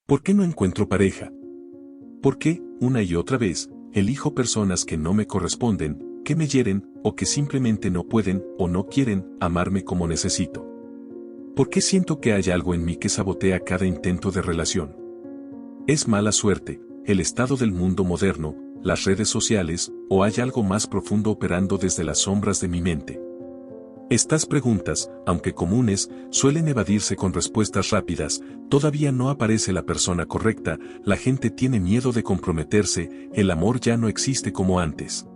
¿Por qué no encuentro pareja? ¿Por qué, una y otra vez, elijo personas que no me corresponden, que me hieren, o que simplemente no pueden, o no quieren, amarme como necesito? ¿Por qué siento que hay algo en mí que sabotea cada intento de relación? ¿Es mala suerte, el estado del mundo moderno, las redes sociales, o hay algo más profundo operando desde las sombras de mi mente? Estas preguntas, aunque comunes, suelen evadirse con respuestas rápidas. Todavía no aparece la persona correcta, la gente tiene miedo de comprometerse, el amor ya no existe como antes.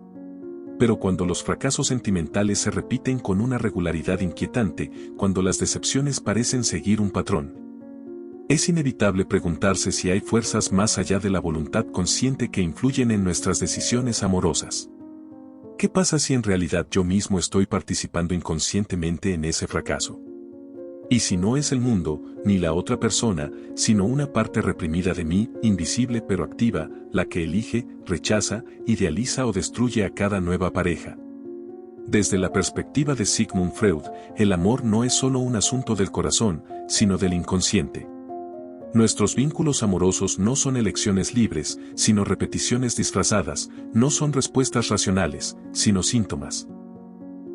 Pero cuando los fracasos sentimentales se repiten con una regularidad inquietante, cuando las decepciones parecen seguir un patrón, es inevitable preguntarse si hay fuerzas más allá de la voluntad consciente que influyen en nuestras decisiones amorosas. ¿Qué pasa si en realidad yo mismo estoy participando inconscientemente en ese fracaso? Y si no es el mundo, ni la otra persona, sino una parte reprimida de mí, invisible pero activa, la que elige, rechaza, idealiza o destruye a cada nueva pareja. Desde la perspectiva de Sigmund Freud, el amor no es solo un asunto del corazón, sino del inconsciente. Nuestros vínculos amorosos no son elecciones libres, sino repeticiones disfrazadas, no son respuestas racionales, sino síntomas.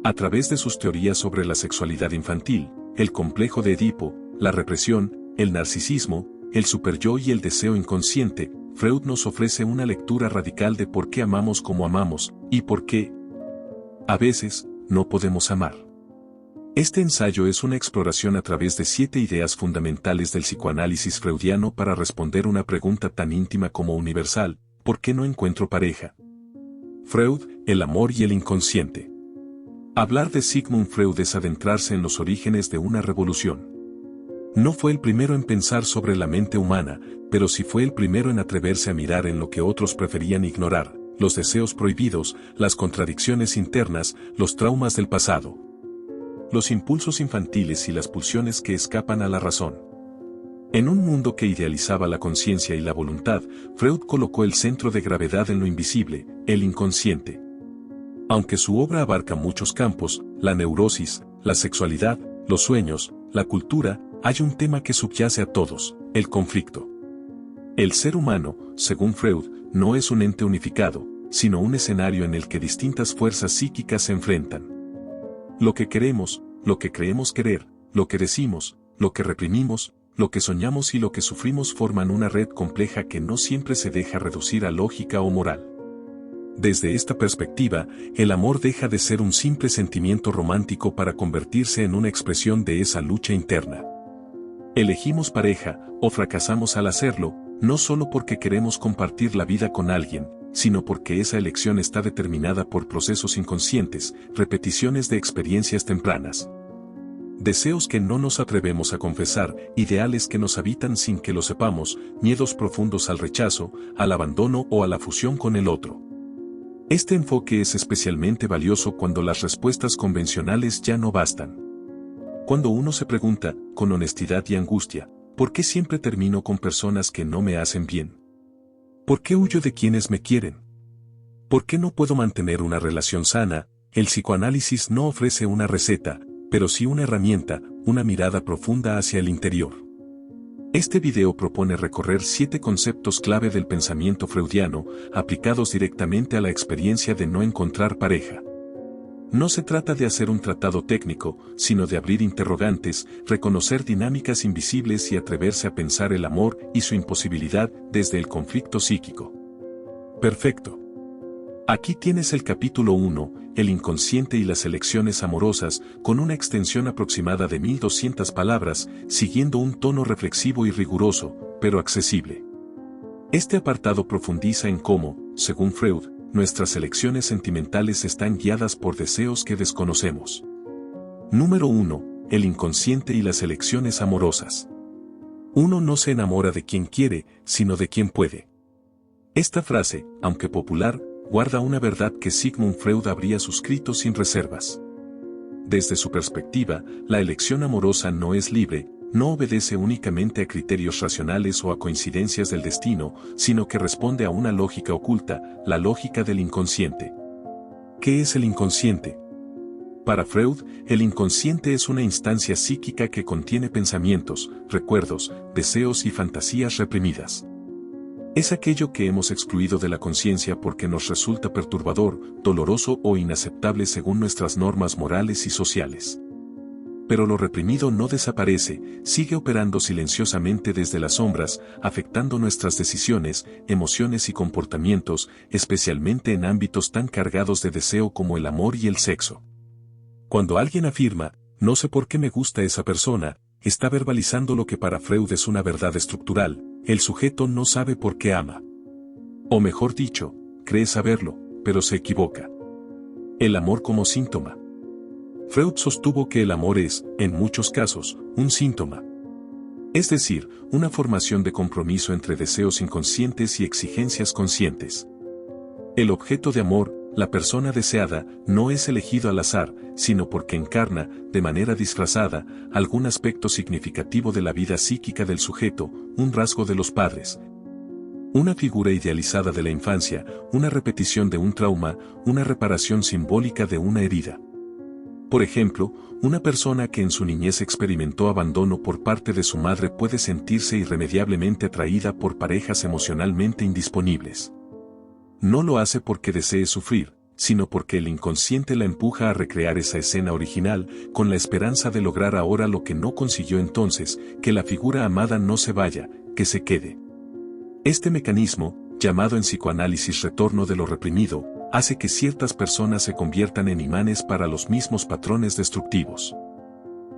A través de sus teorías sobre la sexualidad infantil, el complejo de Edipo, la represión, el narcisismo, el superyo y el deseo inconsciente, Freud nos ofrece una lectura radical de por qué amamos como amamos, y por qué, a veces, no podemos amar. Este ensayo es una exploración a través de 7 ideas fundamentales del psicoanálisis freudiano para responder una pregunta tan íntima como universal: ¿por qué no encuentro pareja? Freud, el amor y el inconsciente. Hablar de Sigmund Freud es adentrarse en los orígenes de una revolución. No fue el primero en pensar sobre la mente humana, pero sí fue el primero en atreverse a mirar en lo que otros preferían ignorar: los deseos prohibidos, las contradicciones internas, los traumas del pasado, los impulsos infantiles y las pulsiones que escapan a la razón. En un mundo que idealizaba la conciencia y la voluntad, Freud colocó el centro de gravedad en lo invisible, el inconsciente. Aunque su obra abarca muchos campos, la neurosis, la sexualidad, los sueños, la cultura, hay un tema que subyace a todos: el conflicto. El ser humano, según Freud, no es un ente unificado, sino un escenario en el que distintas fuerzas psíquicas se enfrentan. Lo que queremos, lo que creemos querer, lo que decimos, lo que reprimimos, lo que soñamos y lo que sufrimos forman una red compleja que no siempre se deja reducir a lógica o moral. Desde esta perspectiva, el amor deja de ser un simple sentimiento romántico para convertirse en una expresión de esa lucha interna. Elegimos pareja, o fracasamos al hacerlo, no solo porque queremos compartir la vida con alguien, sino porque esa elección está determinada por procesos inconscientes, repeticiones de experiencias tempranas. Deseos que no nos atrevemos a confesar, ideales que nos habitan sin que lo sepamos, miedos profundos al rechazo, al abandono o a la fusión con el otro. Este enfoque es especialmente valioso cuando las respuestas convencionales ya no bastan. Cuando uno se pregunta, con honestidad y angustia, ¿por qué siempre termino con personas que no me hacen bien? ¿Por qué huyo de quienes me quieren? ¿Por qué no puedo mantener una relación sana? El psicoanálisis no ofrece una receta, pero sí una herramienta, una mirada profunda hacia el interior. Este video propone recorrer 7 conceptos clave del pensamiento freudiano, aplicados directamente a la experiencia de no encontrar pareja. No se trata de hacer un tratado técnico, sino de abrir interrogantes, reconocer dinámicas invisibles y atreverse a pensar el amor y su imposibilidad desde el conflicto psíquico. Perfecto. Aquí tienes el capítulo 1, el inconsciente y las elecciones amorosas, con una extensión aproximada de 1200 palabras, siguiendo un tono reflexivo y riguroso, pero accesible. Este apartado profundiza en cómo, según Freud, nuestras elecciones sentimentales están guiadas por deseos que desconocemos. Número 1. El inconsciente y las elecciones amorosas. Uno no se enamora de quien quiere, sino de quien puede. Esta frase, aunque popular, guarda una verdad que Sigmund Freud habría suscrito sin reservas. Desde su perspectiva, la elección amorosa no es libre, no obedece únicamente a criterios racionales o a coincidencias del destino, sino que responde a una lógica oculta, la lógica del inconsciente. ¿Qué es el inconsciente? Para Freud, el inconsciente es una instancia psíquica que contiene pensamientos, recuerdos, deseos y fantasías reprimidas. Es aquello que hemos excluido de la conciencia porque nos resulta perturbador, doloroso o inaceptable según nuestras normas morales y sociales. Pero lo reprimido no desaparece, sigue operando silenciosamente desde las sombras, afectando nuestras decisiones, emociones y comportamientos, especialmente en ámbitos tan cargados de deseo como el amor y el sexo. Cuando alguien afirma, no sé por qué me gusta esa persona, está verbalizando lo que para Freud es una verdad estructural: el sujeto no sabe por qué ama. O mejor dicho, cree saberlo, pero se equivoca. El amor como síntoma. Freud sostuvo que el amor es, en muchos casos, un síntoma. Es decir, una formación de compromiso entre deseos inconscientes y exigencias conscientes. El objeto de amor, la persona deseada, no es elegido al azar, sino porque encarna, de manera disfrazada, algún aspecto significativo de la vida psíquica del sujeto, un rasgo de los padres, una figura idealizada de la infancia, una repetición de un trauma, una reparación simbólica de una herida. Por ejemplo, una persona que en su niñez experimentó abandono por parte de su madre puede sentirse irremediablemente atraída por parejas emocionalmente indisponibles. No lo hace porque desee sufrir, sino porque el inconsciente la empuja a recrear esa escena original, con la esperanza de lograr ahora lo que no consiguió entonces, que la figura amada no se vaya, que se quede. Este mecanismo, llamado en psicoanálisis retorno de lo reprimido, hace que ciertas personas se conviertan en imanes para los mismos patrones destructivos.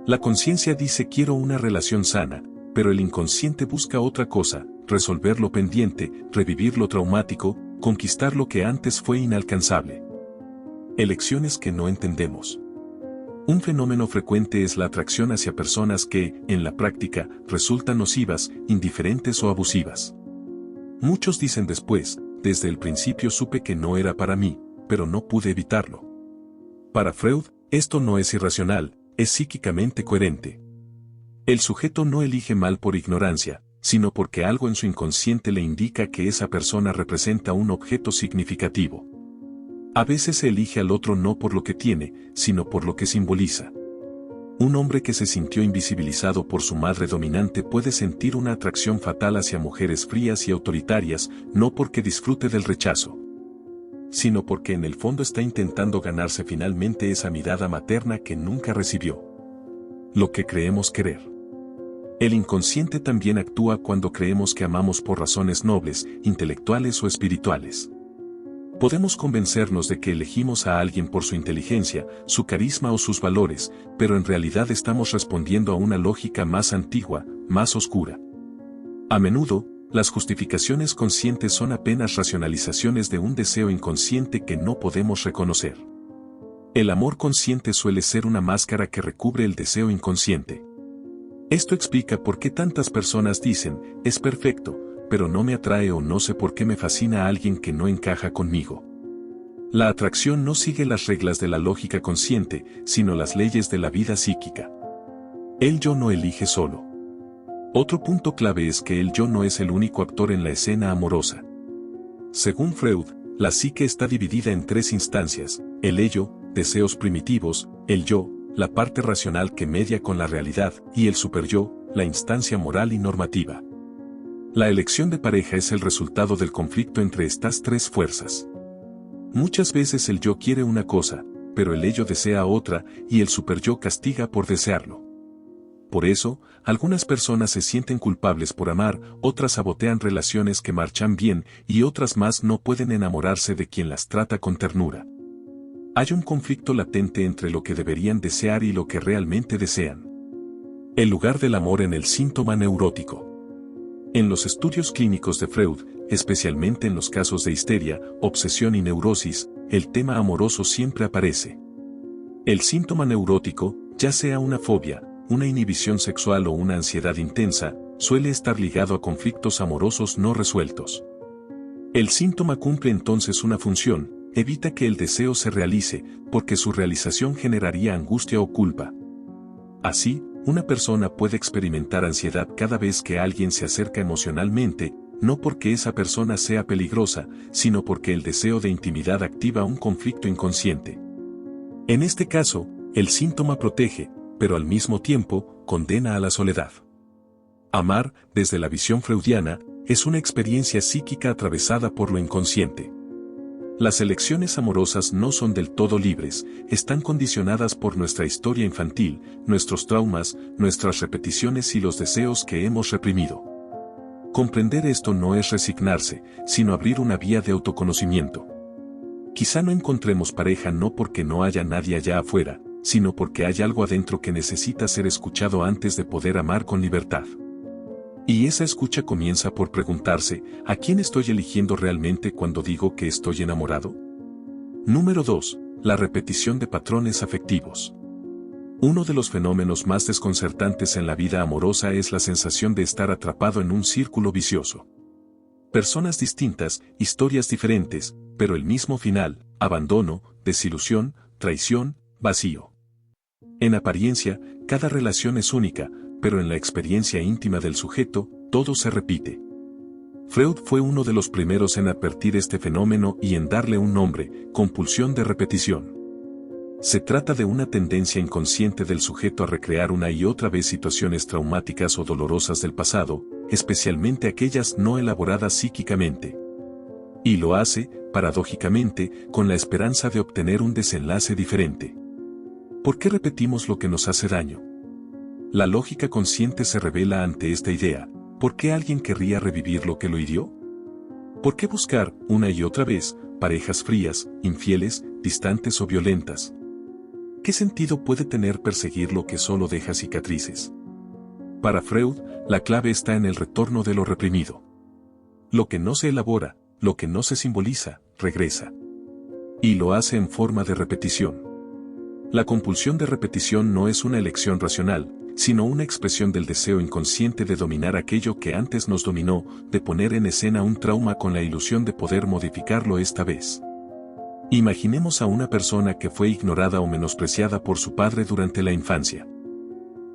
La conciencia dice quiero una relación sana, pero el inconsciente busca otra cosa: resolver lo pendiente, revivir lo traumático, conquistar lo que antes fue inalcanzable. Elecciones que no entendemos. Un fenómeno frecuente es la atracción hacia personas que, en la práctica, resultan nocivas, indiferentes o abusivas. Muchos dicen después, desde el principio supe que no era para mí, pero no pude evitarlo. Para Freud, esto no es irracional, es psíquicamente coherente. El sujeto no elige mal por ignorancia, sino porque algo en su inconsciente le indica que esa persona representa un objeto significativo. A veces se elige al otro no por lo que tiene, sino por lo que simboliza. Un hombre que se sintió invisibilizado por su madre dominante puede sentir una atracción fatal hacia mujeres frías y autoritarias, no porque disfrute del rechazo, sino porque en el fondo está intentando ganarse finalmente esa mirada materna que nunca recibió. Lo que creemos querer. El inconsciente también actúa cuando creemos que amamos por razones nobles, intelectuales o espirituales. Podemos convencernos de que elegimos a alguien por su inteligencia, su carisma o sus valores, pero en realidad estamos respondiendo a una lógica más antigua, más oscura. A menudo, las justificaciones conscientes son apenas racionalizaciones de un deseo inconsciente que no podemos reconocer. El amor consciente suele ser una máscara que recubre el deseo inconsciente. Esto explica por qué tantas personas dicen, es perfecto, pero no me atrae o no sé por qué me fascina a alguien que no encaja conmigo. La atracción no sigue las reglas de la lógica consciente, sino las leyes de la vida psíquica. El yo no elige solo. Otro punto clave es que el yo no es el único actor en la escena amorosa. Según Freud, la psique está dividida en tres instancias: el ello, deseos primitivos; el yo, la parte racional que media con la realidad; y el superyo, la instancia moral y normativa. La elección de pareja es el resultado del conflicto entre estas tres fuerzas. Muchas veces el yo quiere una cosa, pero el ello desea otra, y el superyo castiga por desearlo. Por eso, algunas personas se sienten culpables por amar, otras sabotean relaciones que marchan bien, y otras más no pueden enamorarse de quien las trata con ternura. Hay un conflicto latente entre lo que deberían desear y lo que realmente desean. El lugar del amor en el síntoma neurótico. En los estudios clínicos de Freud, especialmente en los casos de histeria, obsesión y neurosis, el tema amoroso siempre aparece. El síntoma neurótico, ya sea una fobia, una inhibición sexual o una ansiedad intensa, suele estar ligado a conflictos amorosos no resueltos. El síntoma cumple entonces una función: evita que el deseo se realice, porque su realización generaría angustia o culpa. Así, una persona puede experimentar ansiedad cada vez que alguien se acerca emocionalmente, no porque esa persona sea peligrosa, sino porque el deseo de intimidad activa un conflicto inconsciente. En este caso, El síntoma protege, pero al mismo tiempo, condena a la soledad. Amar, desde la visión freudiana, es una experiencia psíquica atravesada por lo inconsciente. Las elecciones amorosas no son del todo libres, están condicionadas por nuestra historia infantil, nuestros traumas, nuestras repeticiones y los deseos que hemos reprimido. Comprender esto no es resignarse, sino abrir una vía de autoconocimiento. Quizá no encontremos pareja no porque no haya nadie allá afuera, sino porque hay algo adentro que necesita ser escuchado antes de poder amar con libertad. Y esa escucha comienza por preguntarse, ¿a quién estoy eligiendo realmente cuando digo que estoy enamorado? Número 2. La repetición de patrones afectivos. Uno de los fenómenos más desconcertantes en la vida amorosa es la sensación de estar atrapado en un círculo vicioso. Personas distintas, historias diferentes, pero el mismo final: abandono, desilusión, traición, vacío. En apariencia, cada relación es única, pero en la experiencia íntima del sujeto, todo se repite. Freud fue uno de los primeros en advertir este fenómeno y en darle un nombre: compulsión de repetición. Se trata de una tendencia inconsciente del sujeto a recrear una y otra vez situaciones traumáticas o dolorosas del pasado, especialmente aquellas no elaboradas psíquicamente. Y lo hace, paradójicamente, con la esperanza de obtener un desenlace diferente. ¿Por qué repetimos lo que nos hace daño? La lógica consciente se revela ante esta idea. ¿Por qué alguien querría revivir lo que lo hirió? ¿Por qué buscar, una y otra vez, parejas frías, infieles, distantes o violentas? ¿Qué sentido puede tener perseguir lo que solo deja cicatrices? Para Freud, la clave está en el retorno de lo reprimido. Lo que no se elabora, lo que no se simboliza, regresa. Y lo hace en forma de repetición. La compulsión de repetición no es una elección racional, sino una expresión del deseo inconsciente de dominar aquello que antes nos dominó, de poner en escena un trauma con la ilusión de poder modificarlo esta vez. Imaginemos a una persona que fue ignorada o menospreciada por su padre durante la infancia.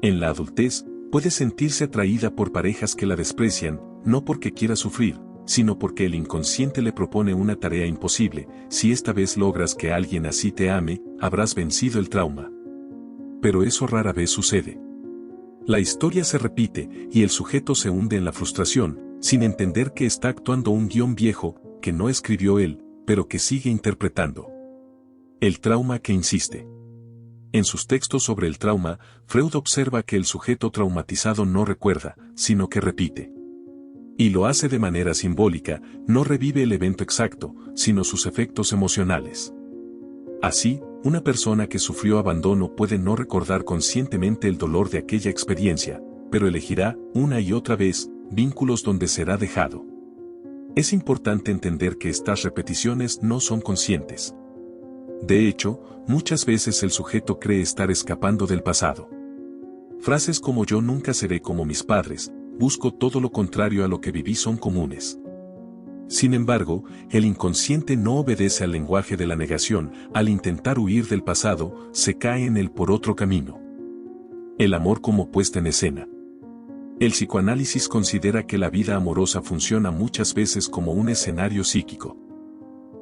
En la adultez, puede sentirse atraída por parejas que la desprecian, no porque quiera sufrir, sino porque el inconsciente le propone una tarea imposible: si esta vez logras que alguien así te ame, habrás vencido el trauma. Pero eso rara vez sucede. La historia se repite, y el sujeto se hunde en la frustración, sin entender que está actuando un guión viejo, que no escribió él, pero que sigue interpretando. El trauma que insiste. En sus textos sobre el trauma, Freud observa que el sujeto traumatizado no recuerda, sino que repite. Y lo hace de manera simbólica, no revive el evento exacto, sino sus efectos emocionales. Así, una persona que sufrió abandono puede no recordar conscientemente el dolor de aquella experiencia, pero elegirá, una y otra vez, vínculos donde será dejado. Es importante entender que estas repeticiones no son conscientes. De hecho, muchas veces el sujeto cree estar escapando del pasado. Frases como "yo nunca seré como mis padres", "busco todo lo contrario a lo que viví" son comunes. Sin embargo, el inconsciente no obedece al lenguaje de la negación. Al intentar huir del pasado, se cae en él por otro camino. El amor como puesta en escena. El psicoanálisis considera que la vida amorosa funciona muchas veces como un escenario psíquico.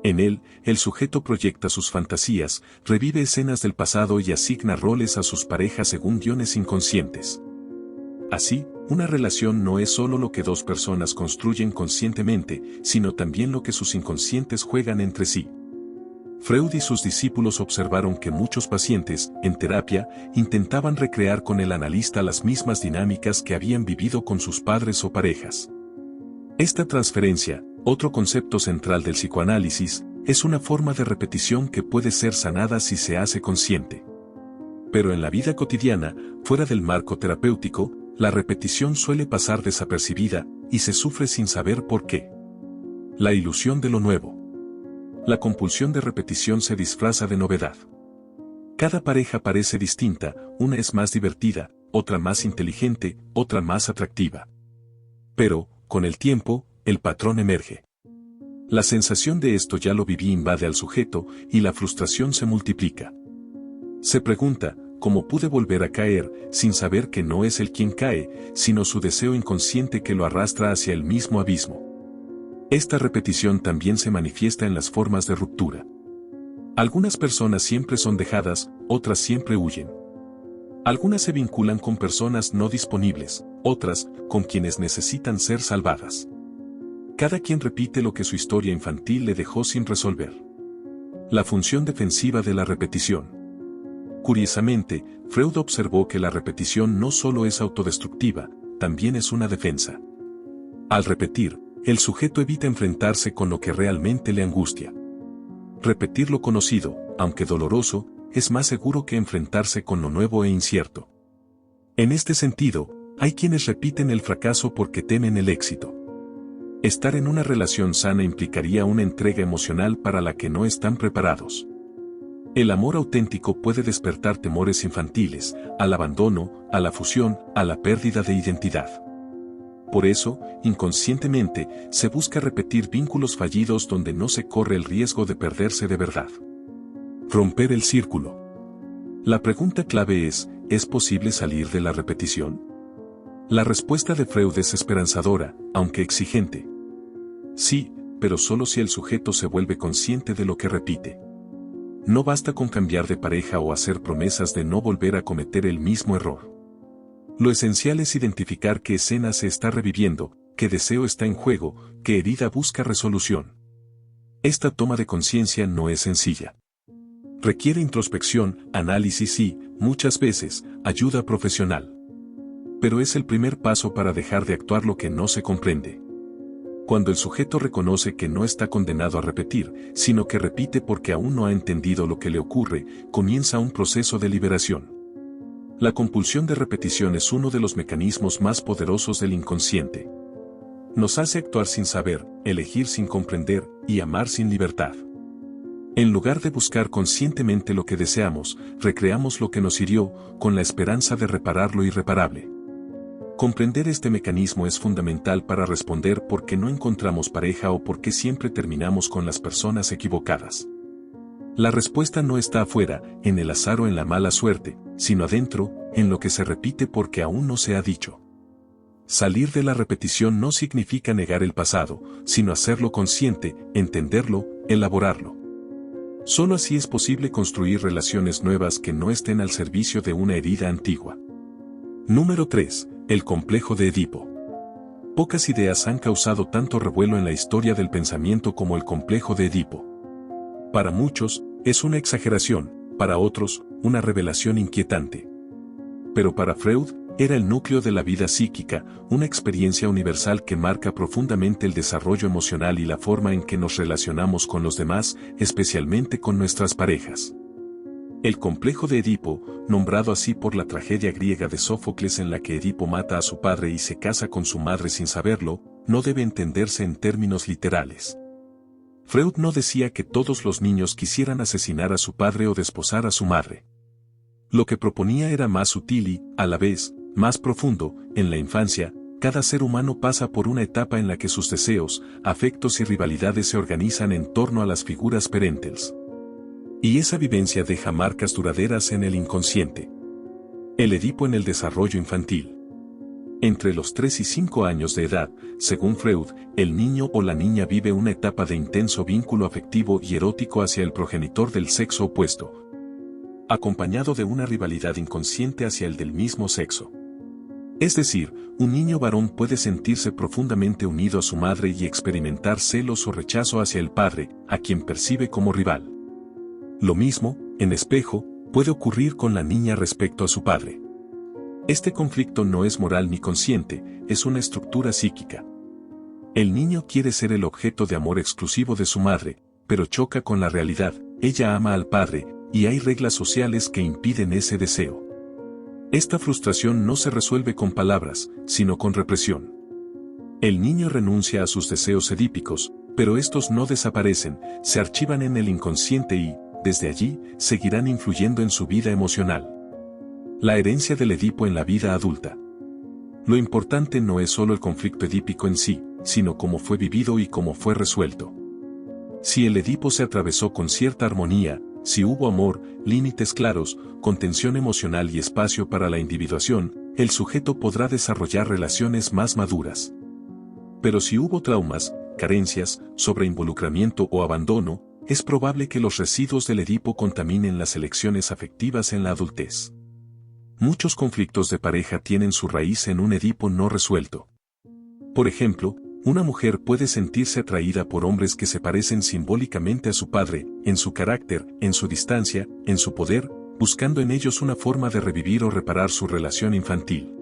En él, el sujeto proyecta sus fantasías, revive escenas del pasado y asigna roles a sus parejas según guiones inconscientes. Así, una relación no es solo lo que dos personas construyen conscientemente, sino también lo que sus inconscientes juegan entre sí. Freud y sus discípulos observaron que muchos pacientes, en terapia, intentaban recrear con el analista las mismas dinámicas que habían vivido con sus padres o parejas. Esta transferencia, otro concepto central del psicoanálisis, es una forma de repetición que puede ser sanada si se hace consciente. Pero en la vida cotidiana, fuera del marco terapéutico, la repetición suele pasar desapercibida, y se sufre sin saber por qué. La ilusión de lo nuevo. La compulsión de repetición se disfraza de novedad. Cada pareja parece distinta, una es más divertida, otra más inteligente, otra más atractiva. Pero, con el tiempo, el patrón emerge. La sensación de "esto ya lo viví" invade al sujeto, y la frustración se multiplica. Se pregunta, ¿cómo pude volver a caer?, sin saber que no es él quien cae, sino su deseo inconsciente que lo arrastra hacia el mismo abismo. Esta repetición también se manifiesta en las formas de ruptura. Algunas personas siempre son dejadas, otras siempre huyen. Algunas se vinculan con personas no disponibles, otras con quienes necesitan ser salvadas. Cada quien repite lo que su historia infantil le dejó sin resolver. La función defensiva de la repetición. Curiosamente, Freud observó que la repetición no solo es autodestructiva, también es una defensa. Al repetir, el sujeto evita enfrentarse con lo que realmente le angustia. Repetir lo conocido, aunque doloroso, es más seguro que enfrentarse con lo nuevo e incierto. En este sentido, hay quienes repiten el fracaso porque temen el éxito. Estar en una relación sana implicaría una entrega emocional para la que no están preparados. El amor auténtico puede despertar temores infantiles, al abandono, a la fusión, a la pérdida de identidad. Por eso, inconscientemente, se busca repetir vínculos fallidos donde no se corre el riesgo de perderse de verdad. Romper el círculo. La pregunta clave ¿es posible salir de la repetición? La respuesta de Freud es esperanzadora, aunque exigente. Sí, pero solo si el sujeto se vuelve consciente de lo que repite. No basta con cambiar de pareja o hacer promesas de no volver a cometer el mismo error. Lo esencial es identificar qué escena se está reviviendo, qué deseo está en juego, qué herida busca resolución. Esta toma de conciencia no es sencilla. Requiere introspección, análisis y, muchas veces, ayuda profesional. Pero es el primer paso para dejar de actuar lo que no se comprende. Cuando el sujeto reconoce que no está condenado a repetir, sino que repite porque aún no ha entendido lo que le ocurre, comienza un proceso de liberación. La compulsión de repetición es uno de los mecanismos más poderosos del inconsciente. Nos hace actuar sin saber, elegir sin comprender, y amar sin libertad. En lugar de buscar conscientemente lo que deseamos, recreamos lo que nos hirió, con la esperanza de reparar lo irreparable. Comprender este mecanismo es fundamental para responder por qué no encontramos pareja o por qué siempre terminamos con las personas equivocadas. La respuesta no está afuera, en el azar o en la mala suerte, sino adentro, en lo que se repite porque aún no se ha dicho. Salir de la repetición no significa negar el pasado, sino hacerlo consciente, entenderlo, elaborarlo. Solo así es posible construir relaciones nuevas que no estén al servicio de una herida antigua. Número 3. El complejo de Edipo. Pocas ideas han causado tanto revuelo en la historia del pensamiento como el complejo de Edipo. Para muchos, es una exageración, para otros, una revelación inquietante. Pero para Freud, era el núcleo de la vida psíquica, una experiencia universal que marca profundamente el desarrollo emocional y la forma en que nos relacionamos con los demás, especialmente con nuestras parejas. El complejo de Edipo, nombrado así por la tragedia griega de Sófocles en la que Edipo mata a su padre y se casa con su madre sin saberlo, no debe entenderse en términos literales. Freud no decía que todos los niños quisieran asesinar a su padre o desposar a su madre. Lo que proponía era más sutil y, a la vez, más profundo. En la infancia, cada ser humano pasa por una etapa en la que sus deseos, afectos y rivalidades se organizan en torno a las figuras parentales. Y esa vivencia deja marcas duraderas en el inconsciente. El Edipo en el desarrollo infantil. Entre los 3 y 5 años de edad, según Freud, el niño o la niña vive una etapa de intenso vínculo afectivo y erótico hacia el progenitor del sexo opuesto, acompañado de una rivalidad inconsciente hacia el del mismo sexo. Es decir, un niño varón puede sentirse profundamente unido a su madre y experimentar celos o rechazo hacia el padre, a quien percibe como rival. Lo mismo, en espejo, puede ocurrir con la niña respecto a su padre. Este conflicto no es moral ni consciente, es una estructura psíquica. El niño quiere ser el objeto de amor exclusivo de su madre, pero choca con la realidad, ella ama al padre, y hay reglas sociales que impiden ese deseo. Esta frustración no se resuelve con palabras, sino con represión. El niño renuncia a sus deseos edípicos, pero estos no desaparecen, se archivan en el inconsciente y, desde allí, seguirán influyendo en su vida emocional. La herencia del Edipo en la vida adulta. Lo importante no es solo el conflicto edípico en sí, sino cómo fue vivido y cómo fue resuelto. Si el Edipo se atravesó con cierta armonía, si hubo amor, límites claros, contención emocional y espacio para la individuación, el sujeto podrá desarrollar relaciones más maduras. Pero si hubo traumas, carencias, sobreinvolucramiento o abandono, es probable que los residuos del Edipo contaminen las elecciones afectivas en la adultez. Muchos conflictos de pareja tienen su raíz en un Edipo no resuelto. Por ejemplo, una mujer puede sentirse atraída por hombres que se parecen simbólicamente a su padre, en su carácter, en su distancia, en su poder, buscando en ellos una forma de revivir o reparar su relación infantil.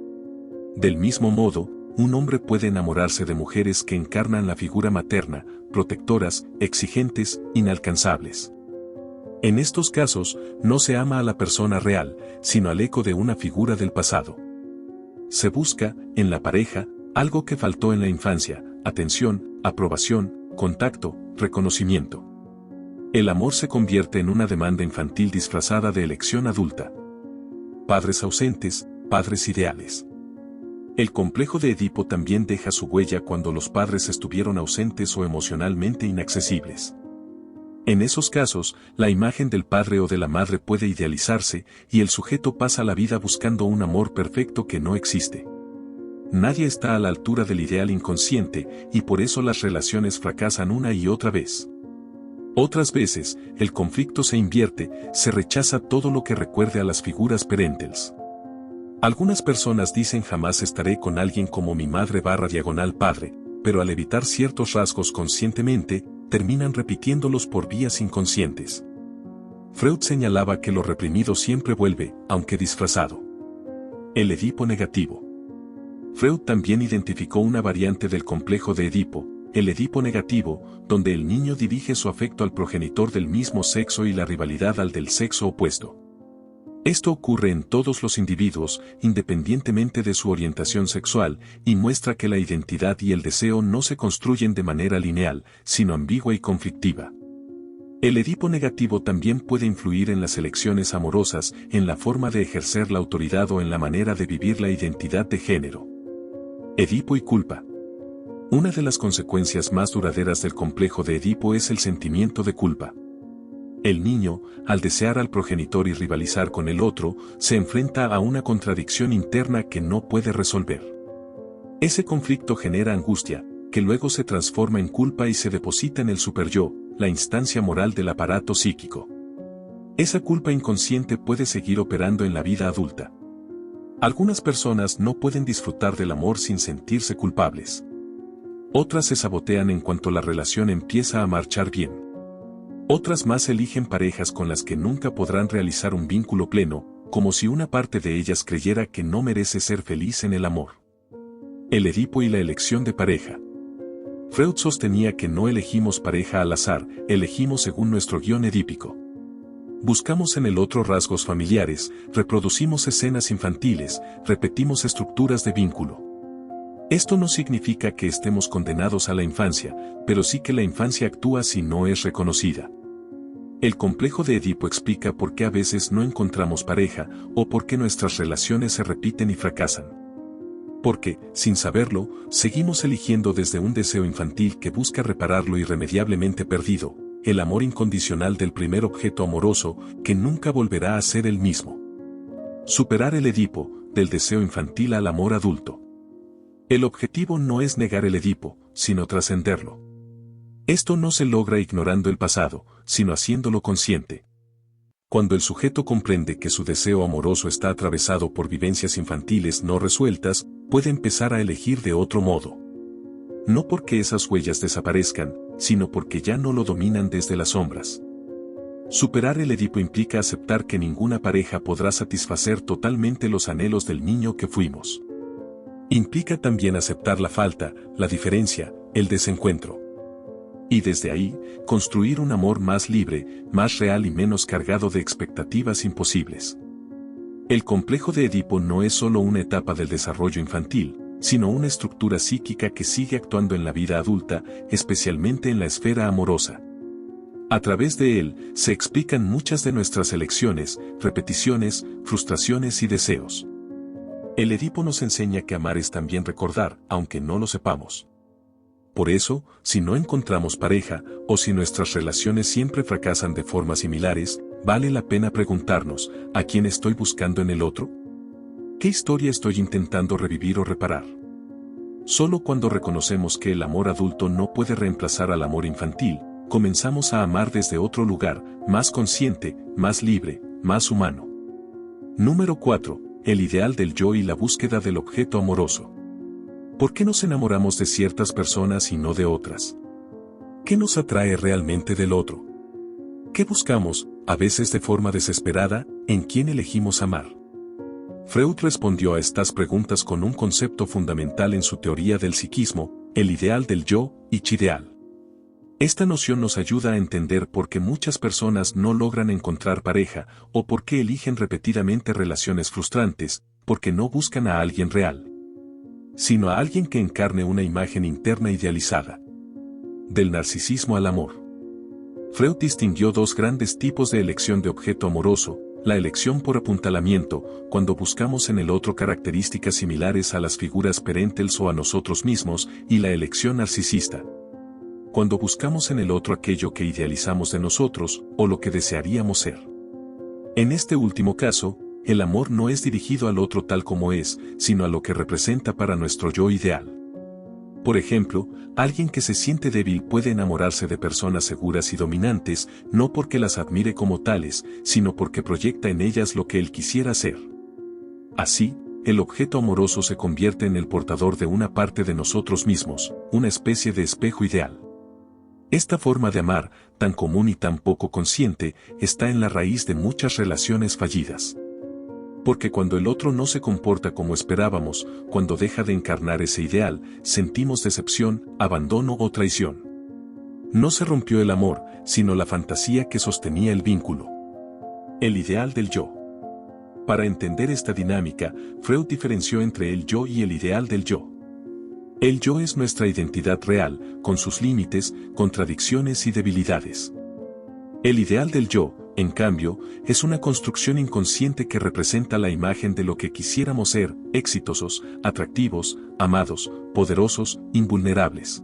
Del mismo modo, un hombre puede enamorarse de mujeres que encarnan la figura materna, protectoras, exigentes, inalcanzables. En estos casos, no se ama a la persona real, sino al eco de una figura del pasado. Se busca, en la pareja, algo que faltó en la infancia: atención, aprobación, contacto, reconocimiento. El amor se convierte en una demanda infantil disfrazada de elección adulta. Padres ausentes, padres ideales. El complejo de Edipo también deja su huella cuando los padres estuvieron ausentes o emocionalmente inaccesibles. En esos casos, la imagen del padre o de la madre puede idealizarse, y el sujeto pasa la vida buscando un amor perfecto que no existe. Nadie está a la altura del ideal inconsciente, y por eso las relaciones fracasan una y otra vez. Otras veces, el conflicto se invierte, se rechaza todo lo que recuerde a las figuras parentales. Algunas personas dicen jamás estaré con alguien como mi madre/padre, pero al evitar ciertos rasgos conscientemente, terminan repitiéndolos por vías inconscientes. Freud señalaba que lo reprimido siempre vuelve, aunque disfrazado. El Edipo negativo. Freud también identificó una variante del complejo de Edipo, el Edipo negativo, donde el niño dirige su afecto al progenitor del mismo sexo y la rivalidad al del sexo opuesto. Esto ocurre en todos los individuos, independientemente de su orientación sexual, y muestra que la identidad y el deseo no se construyen de manera lineal, sino ambigua y conflictiva. El Edipo negativo también puede influir en las elecciones amorosas, en la forma de ejercer la autoridad o en la manera de vivir la identidad de género. Edipo y culpa. Una de las consecuencias más duraderas del complejo de Edipo es el sentimiento de culpa. El niño, al desear al progenitor y rivalizar con el otro, se enfrenta a una contradicción interna que no puede resolver. Ese conflicto genera angustia, que luego se transforma en culpa y se deposita en el superyo, la instancia moral del aparato psíquico. Esa culpa inconsciente puede seguir operando en la vida adulta. Algunas personas no pueden disfrutar del amor sin sentirse culpables. Otras se sabotean en cuanto la relación empieza a marchar bien. Otras más eligen parejas con las que nunca podrán realizar un vínculo pleno, como si una parte de ellas creyera que no merece ser feliz en el amor. El Edipo y la elección de pareja. Freud sostenía que no elegimos pareja al azar, elegimos según nuestro guión edípico. Buscamos en el otro rasgos familiares, reproducimos escenas infantiles, repetimos estructuras de vínculo. Esto no significa que estemos condenados a la infancia, pero sí que la infancia actúa si no es reconocida. El complejo de Edipo explica por qué a veces no encontramos pareja, o por qué nuestras relaciones se repiten y fracasan. Porque, sin saberlo, seguimos eligiendo desde un deseo infantil que busca reparar lo irremediablemente perdido, el amor incondicional del primer objeto amoroso, que nunca volverá a ser el mismo. Superar el Edipo, del deseo infantil al amor adulto. El objetivo no es negar el Edipo, sino trascenderlo. Esto no se logra ignorando el pasado, sino haciéndolo consciente. Cuando el sujeto comprende que su deseo amoroso está atravesado por vivencias infantiles no resueltas, puede empezar a elegir de otro modo. No porque esas huellas desaparezcan, sino porque ya no lo dominan desde las sombras. Superar el Edipo implica aceptar que ninguna pareja podrá satisfacer totalmente los anhelos del niño que fuimos. Implica también aceptar la falta, la diferencia, el desencuentro. Y desde ahí, construir un amor más libre, más real y menos cargado de expectativas imposibles. El complejo de Edipo no es solo una etapa del desarrollo infantil, sino una estructura psíquica que sigue actuando en la vida adulta, especialmente en la esfera amorosa. A través de él, se explican muchas de nuestras elecciones, repeticiones, frustraciones y deseos. El Edipo nos enseña que amar es también recordar, aunque no lo sepamos. Por eso, si no encontramos pareja, o si nuestras relaciones siempre fracasan de formas similares, vale la pena preguntarnos, ¿a quién estoy buscando en el otro? ¿Qué historia estoy intentando revivir o reparar? Solo cuando reconocemos que el amor adulto no puede reemplazar al amor infantil, comenzamos a amar desde otro lugar, más consciente, más libre, más humano. Número 4. El ideal del yo y la búsqueda del objeto amoroso. ¿Por qué nos enamoramos de ciertas personas y no de otras? ¿Qué nos atrae realmente del otro? ¿Qué buscamos, a veces de forma desesperada, en quién elegimos amar? Freud respondió a estas preguntas con un concepto fundamental en su teoría del psiquismo, el ideal del yo, ich-ideal. Esta noción nos ayuda a entender por qué muchas personas no logran encontrar pareja, o por qué eligen repetidamente relaciones frustrantes, porque no buscan a alguien real, sino a alguien que encarne una imagen interna idealizada. Del narcisismo al amor. Freud distinguió dos grandes tipos de elección de objeto amoroso: la elección por apuntalamiento, cuando buscamos en el otro características similares a las figuras parentales o a nosotros mismos, y la elección narcisista, cuando buscamos en el otro aquello que idealizamos de nosotros, o lo que desearíamos ser. En este último caso, el amor no es dirigido al otro tal como es, sino a lo que representa para nuestro yo ideal. Por ejemplo, alguien que se siente débil puede enamorarse de personas seguras y dominantes, no porque las admire como tales, sino porque proyecta en ellas lo que él quisiera ser. Así, el objeto amoroso se convierte en el portador de una parte de nosotros mismos, una especie de espejo ideal. Esta forma de amar, tan común y tan poco consciente, está en la raíz de muchas relaciones fallidas. Porque cuando el otro no se comporta como esperábamos, cuando deja de encarnar ese ideal, sentimos decepción, abandono o traición. No se rompió el amor, sino la fantasía que sostenía el vínculo. El ideal del yo. Para entender esta dinámica, Freud diferenció entre el yo y el ideal del yo. El yo es nuestra identidad real, con sus límites, contradicciones y debilidades. El ideal del yo, en cambio, es una construcción inconsciente que representa la imagen de lo que quisiéramos ser: exitosos, atractivos, amados, poderosos, invulnerables.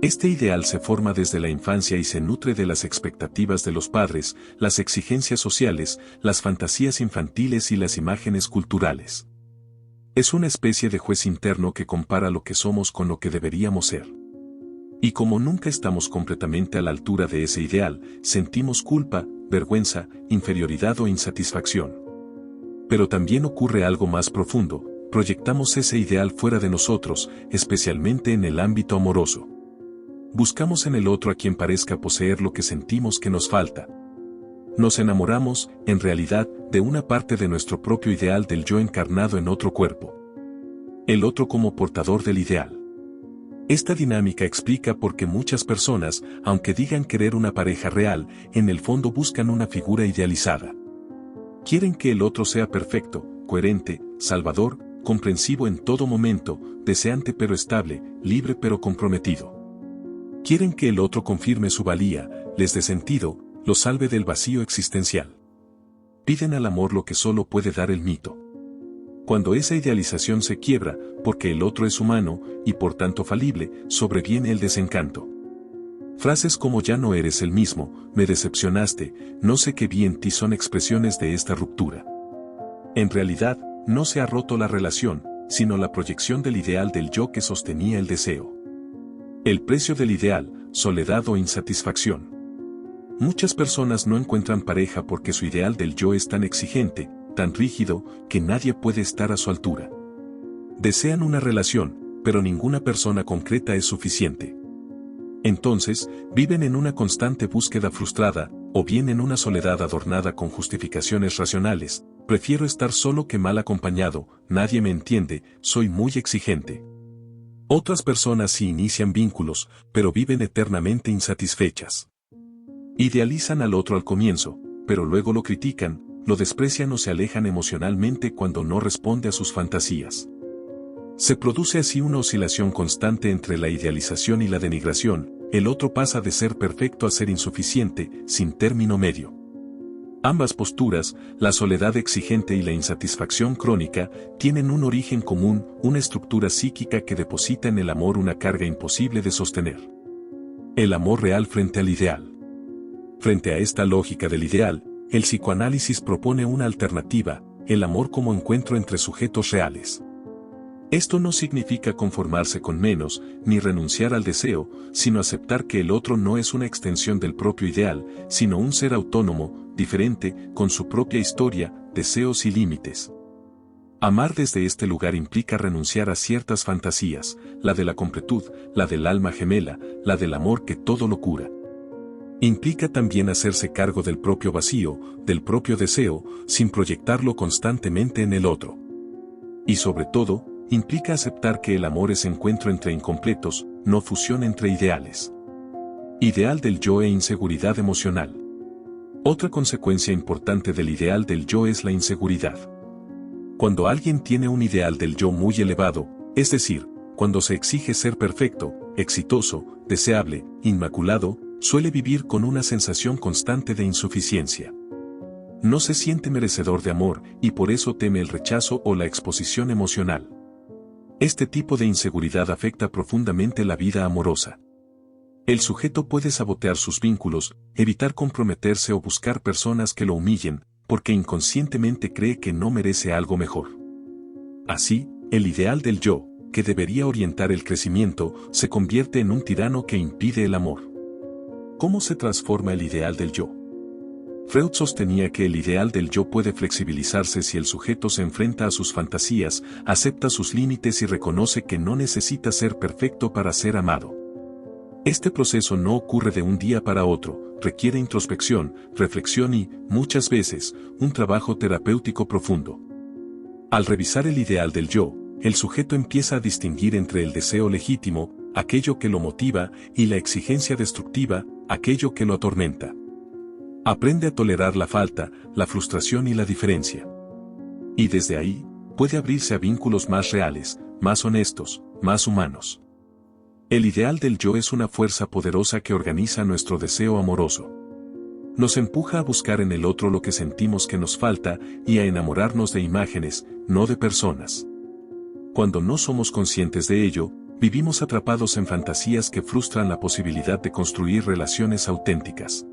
Este ideal se forma desde la infancia y se nutre de las expectativas de los padres, las exigencias sociales, las fantasías infantiles y las imágenes culturales. Es una especie de juez interno que compara lo que somos con lo que deberíamos ser. Y como nunca estamos completamente a la altura de ese ideal, sentimos culpa, vergüenza, inferioridad o insatisfacción. Pero también ocurre algo más profundo: proyectamos ese ideal fuera de nosotros, especialmente en el ámbito amoroso. Buscamos en el otro a quien parezca poseer lo que sentimos que nos falta. Nos enamoramos, en realidad, de una parte de nuestro propio ideal del yo encarnado en otro cuerpo. El otro como portador del ideal. Esta dinámica explica por qué muchas personas, aunque digan querer una pareja real, en el fondo buscan una figura idealizada. Quieren que el otro sea perfecto, coherente, salvador, comprensivo en todo momento, deseante pero estable, libre pero comprometido. Quieren que el otro confirme su valía, les dé sentido, los salve del vacío existencial. Piden al amor lo que solo puede dar el mito. Cuando esa idealización se quiebra, porque el otro es humano, y por tanto falible, sobreviene el desencanto. Frases como "ya no eres el mismo", "me decepcionaste", "no sé qué vi en ti" son expresiones de esta ruptura. En realidad, no se ha roto la relación, sino la proyección del ideal del yo que sostenía el deseo. El precio del ideal: soledad o insatisfacción. Muchas personas no encuentran pareja porque su ideal del yo es tan exigente, tan rígido, que nadie puede estar a su altura. Desean una relación, pero ninguna persona concreta es suficiente. Entonces, viven en una constante búsqueda frustrada, o bien en una soledad adornada con justificaciones racionales: prefiero estar solo que mal acompañado, nadie me entiende, soy muy exigente. Otras personas sí inician vínculos, pero viven eternamente insatisfechas. Idealizan al otro al comienzo, pero luego lo critican, lo desprecian o se alejan emocionalmente cuando no responde a sus fantasías. Se produce así una oscilación constante entre la idealización y la denigración: el otro pasa de ser perfecto a ser insuficiente, sin término medio. Ambas posturas, la soledad exigente y la insatisfacción crónica, tienen un origen común, una estructura psíquica que deposita en el amor una carga imposible de sostener. El amor real frente al ideal. Frente a esta lógica del ideal, el psicoanálisis propone una alternativa: el amor como encuentro entre sujetos reales. Esto no significa conformarse con menos, ni renunciar al deseo, sino aceptar que el otro no es una extensión del propio ideal, sino un ser autónomo, diferente, con su propia historia, deseos y límites. Amar desde este lugar implica renunciar a ciertas fantasías, la de la completud, la del alma gemela, la del amor que todo lo cura. Implica también hacerse cargo del propio vacío, del propio deseo, sin proyectarlo constantemente en el otro. Y sobre todo, implica aceptar que el amor es encuentro entre incompletos, no fusión entre ideales. Ideal del yo e inseguridad emocional. Otra consecuencia importante del ideal del yo es la inseguridad. Cuando alguien tiene un ideal del yo muy elevado, es decir, cuando se exige ser perfecto, exitoso, deseable, inmaculado, suele vivir con una sensación constante de insuficiencia. No se siente merecedor de amor y por eso teme el rechazo o la exposición emocional. Este tipo de inseguridad afecta profundamente la vida amorosa. El sujeto puede sabotear sus vínculos, evitar comprometerse o buscar personas que lo humillen, porque inconscientemente cree que no merece algo mejor. Así, el ideal del yo, que debería orientar el crecimiento, se convierte en un tirano que impide el amor. ¿Cómo se transforma el ideal del yo? Freud sostenía que el ideal del yo puede flexibilizarse si el sujeto se enfrenta a sus fantasías, acepta sus límites y reconoce que no necesita ser perfecto para ser amado. Este proceso no ocurre de un día para otro, requiere introspección, reflexión y, muchas veces, un trabajo terapéutico profundo. Al revisar el ideal del yo, el sujeto empieza a distinguir entre el deseo legítimo, aquello que lo motiva, y la exigencia destructiva, aquello que lo atormenta. Aprende a tolerar la falta, la frustración y la diferencia. Y desde ahí, puede abrirse a vínculos más reales, más honestos, más humanos. El ideal del yo es una fuerza poderosa que organiza nuestro deseo amoroso. Nos empuja a buscar en el otro lo que sentimos que nos falta y a enamorarnos de imágenes, no de personas. Cuando no somos conscientes de ello, vivimos atrapados en fantasías que frustran la posibilidad de construir relaciones auténticas.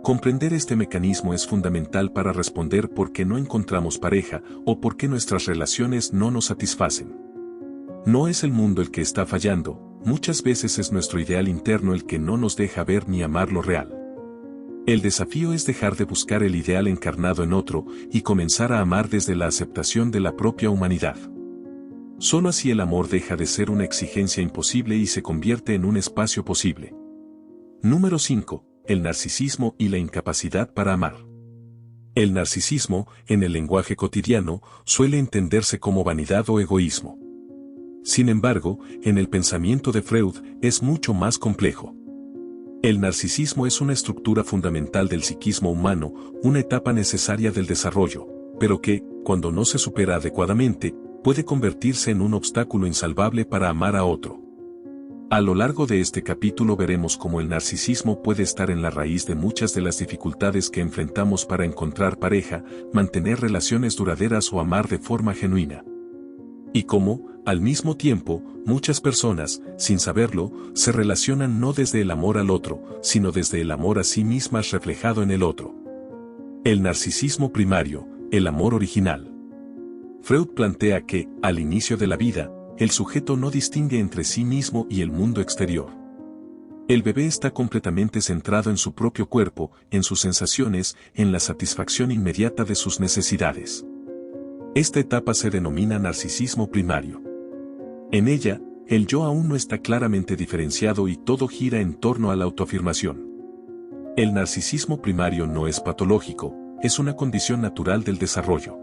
Comprender este mecanismo es fundamental para responder por qué no encontramos pareja o por qué nuestras relaciones no nos satisfacen. No es el mundo el que está fallando, muchas veces es nuestro ideal interno el que no nos deja ver ni amar lo real. El desafío es dejar de buscar el ideal encarnado en otro y comenzar a amar desde la aceptación de la propia humanidad. Solo así el amor deja de ser una exigencia imposible y se convierte en un espacio posible. Número 5. El narcisismo y la incapacidad para amar. El narcisismo, en el lenguaje cotidiano, suele entenderse como vanidad o egoísmo. Sin embargo, en el pensamiento de Freud, es mucho más complejo. El narcisismo es una estructura fundamental del psiquismo humano, una etapa necesaria del desarrollo, pero que, cuando no se supera adecuadamente, puede convertirse en un obstáculo insalvable para amar a otro. A lo largo de este capítulo veremos cómo el narcisismo puede estar en la raíz de muchas de las dificultades que enfrentamos para encontrar pareja, mantener relaciones duraderas o amar de forma genuina. Y cómo, al mismo tiempo, muchas personas, sin saberlo, se relacionan no desde el amor al otro, sino desde el amor a sí mismas reflejado en el otro. El narcisismo primario, el amor original. Freud plantea que, al inicio de la vida, el sujeto no distingue entre sí mismo y el mundo exterior. El bebé está completamente centrado en su propio cuerpo, en sus sensaciones, en la satisfacción inmediata de sus necesidades. Esta etapa se denomina narcisismo primario. En ella, el yo aún no está claramente diferenciado y todo gira en torno a la autoafirmación. El narcisismo primario no es patológico, es una condición natural del desarrollo.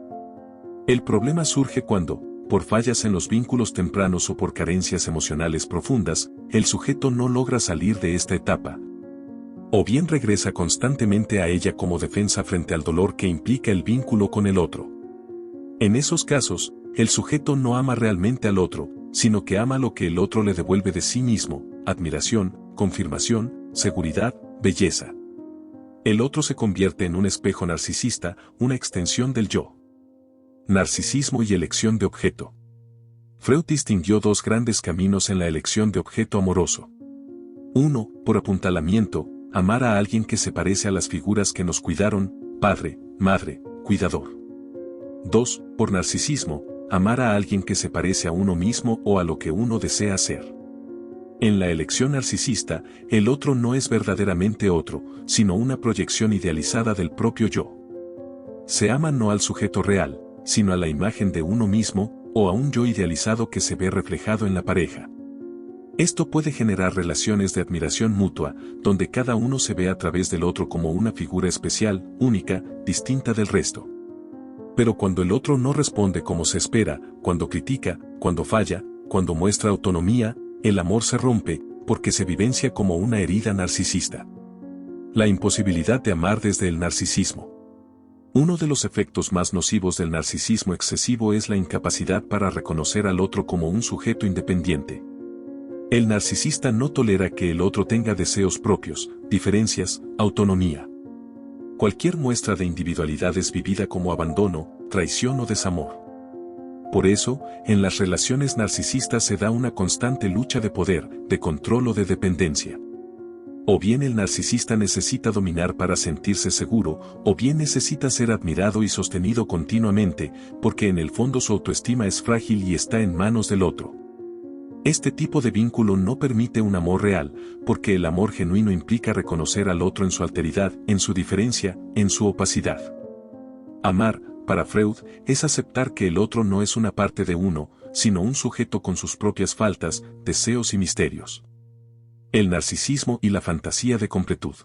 El problema surge cuando, por fallas en los vínculos tempranos o por carencias emocionales profundas, el sujeto no logra salir de esta etapa. O bien regresa constantemente a ella como defensa frente al dolor que implica el vínculo con el otro. En esos casos, el sujeto no ama realmente al otro, sino que ama lo que el otro le devuelve de sí mismo: admiración, confirmación, seguridad, belleza. El otro se convierte en un espejo narcisista, una extensión del yo. Narcisismo y elección de objeto. Freud distinguió dos grandes caminos en la elección de objeto amoroso. 1. Por apuntalamiento, amar a alguien que se parece a las figuras que nos cuidaron, padre, madre, cuidador. 2. Por narcisismo, amar a alguien que se parece a uno mismo o a lo que uno desea ser. En la elección narcisista, el otro no es verdaderamente otro, sino una proyección idealizada del propio yo. Se ama no al sujeto real, sino a la imagen de uno mismo, o a un yo idealizado que se ve reflejado en la pareja. Esto puede generar relaciones de admiración mutua, donde cada uno se ve a través del otro como una figura especial, única, distinta del resto. Pero cuando el otro no responde como se espera, cuando critica, cuando falla, cuando muestra autonomía, el amor se rompe, porque se vivencia como una herida narcisista. La imposibilidad de amar desde el narcisismo. Uno de los efectos más nocivos del narcisismo excesivo es la incapacidad para reconocer al otro como un sujeto independiente. El narcisista no tolera que el otro tenga deseos propios, diferencias, autonomía. Cualquier muestra de individualidad es vivida como abandono, traición o desamor. Por eso, en las relaciones narcisistas se da una constante lucha de poder, de control o de dependencia. O bien el narcisista necesita dominar para sentirse seguro, o bien necesita ser admirado y sostenido continuamente, porque en el fondo su autoestima es frágil y está en manos del otro. Este tipo de vínculo no permite un amor real, porque el amor genuino implica reconocer al otro en su alteridad, en su diferencia, en su opacidad. Amar, para Freud, es aceptar que el otro no es una parte de uno, sino un sujeto con sus propias faltas, deseos y misterios. El narcisismo y la fantasía de completud.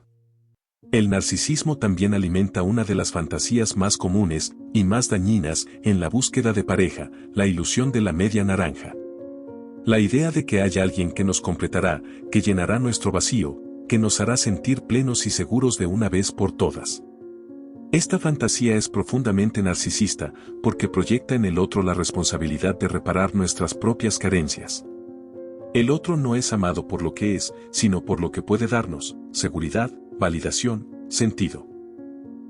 El narcisismo también alimenta una de las fantasías más comunes y más dañinas en la búsqueda de pareja, la ilusión de la media naranja. La idea de que haya alguien que nos completará, que llenará nuestro vacío, que nos hará sentir plenos y seguros de una vez por todas. Esta fantasía es profundamente narcisista, porque proyecta en el otro la responsabilidad de reparar nuestras propias carencias. El otro no es amado por lo que es, sino por lo que puede darnos: seguridad, validación, sentido.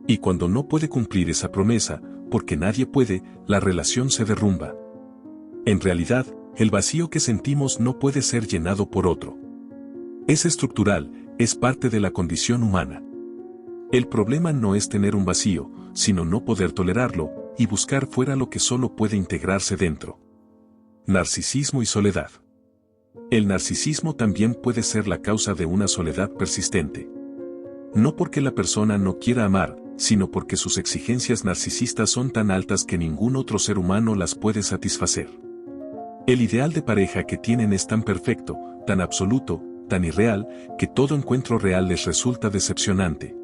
Y cuando no puede cumplir esa promesa, porque nadie puede, la relación se derrumba. En realidad, el vacío que sentimos no puede ser llenado por otro. Es estructural, es parte de la condición humana. El problema no es tener un vacío, sino no poder tolerarlo, y buscar fuera lo que solo puede integrarse dentro. Narcisismo y soledad. El narcisismo también puede ser la causa de una soledad persistente. No porque la persona no quiera amar, sino porque sus exigencias narcisistas son tan altas que ningún otro ser humano las puede satisfacer. El ideal de pareja que tienen es tan perfecto, tan absoluto, tan irreal, que todo encuentro real les resulta decepcionante.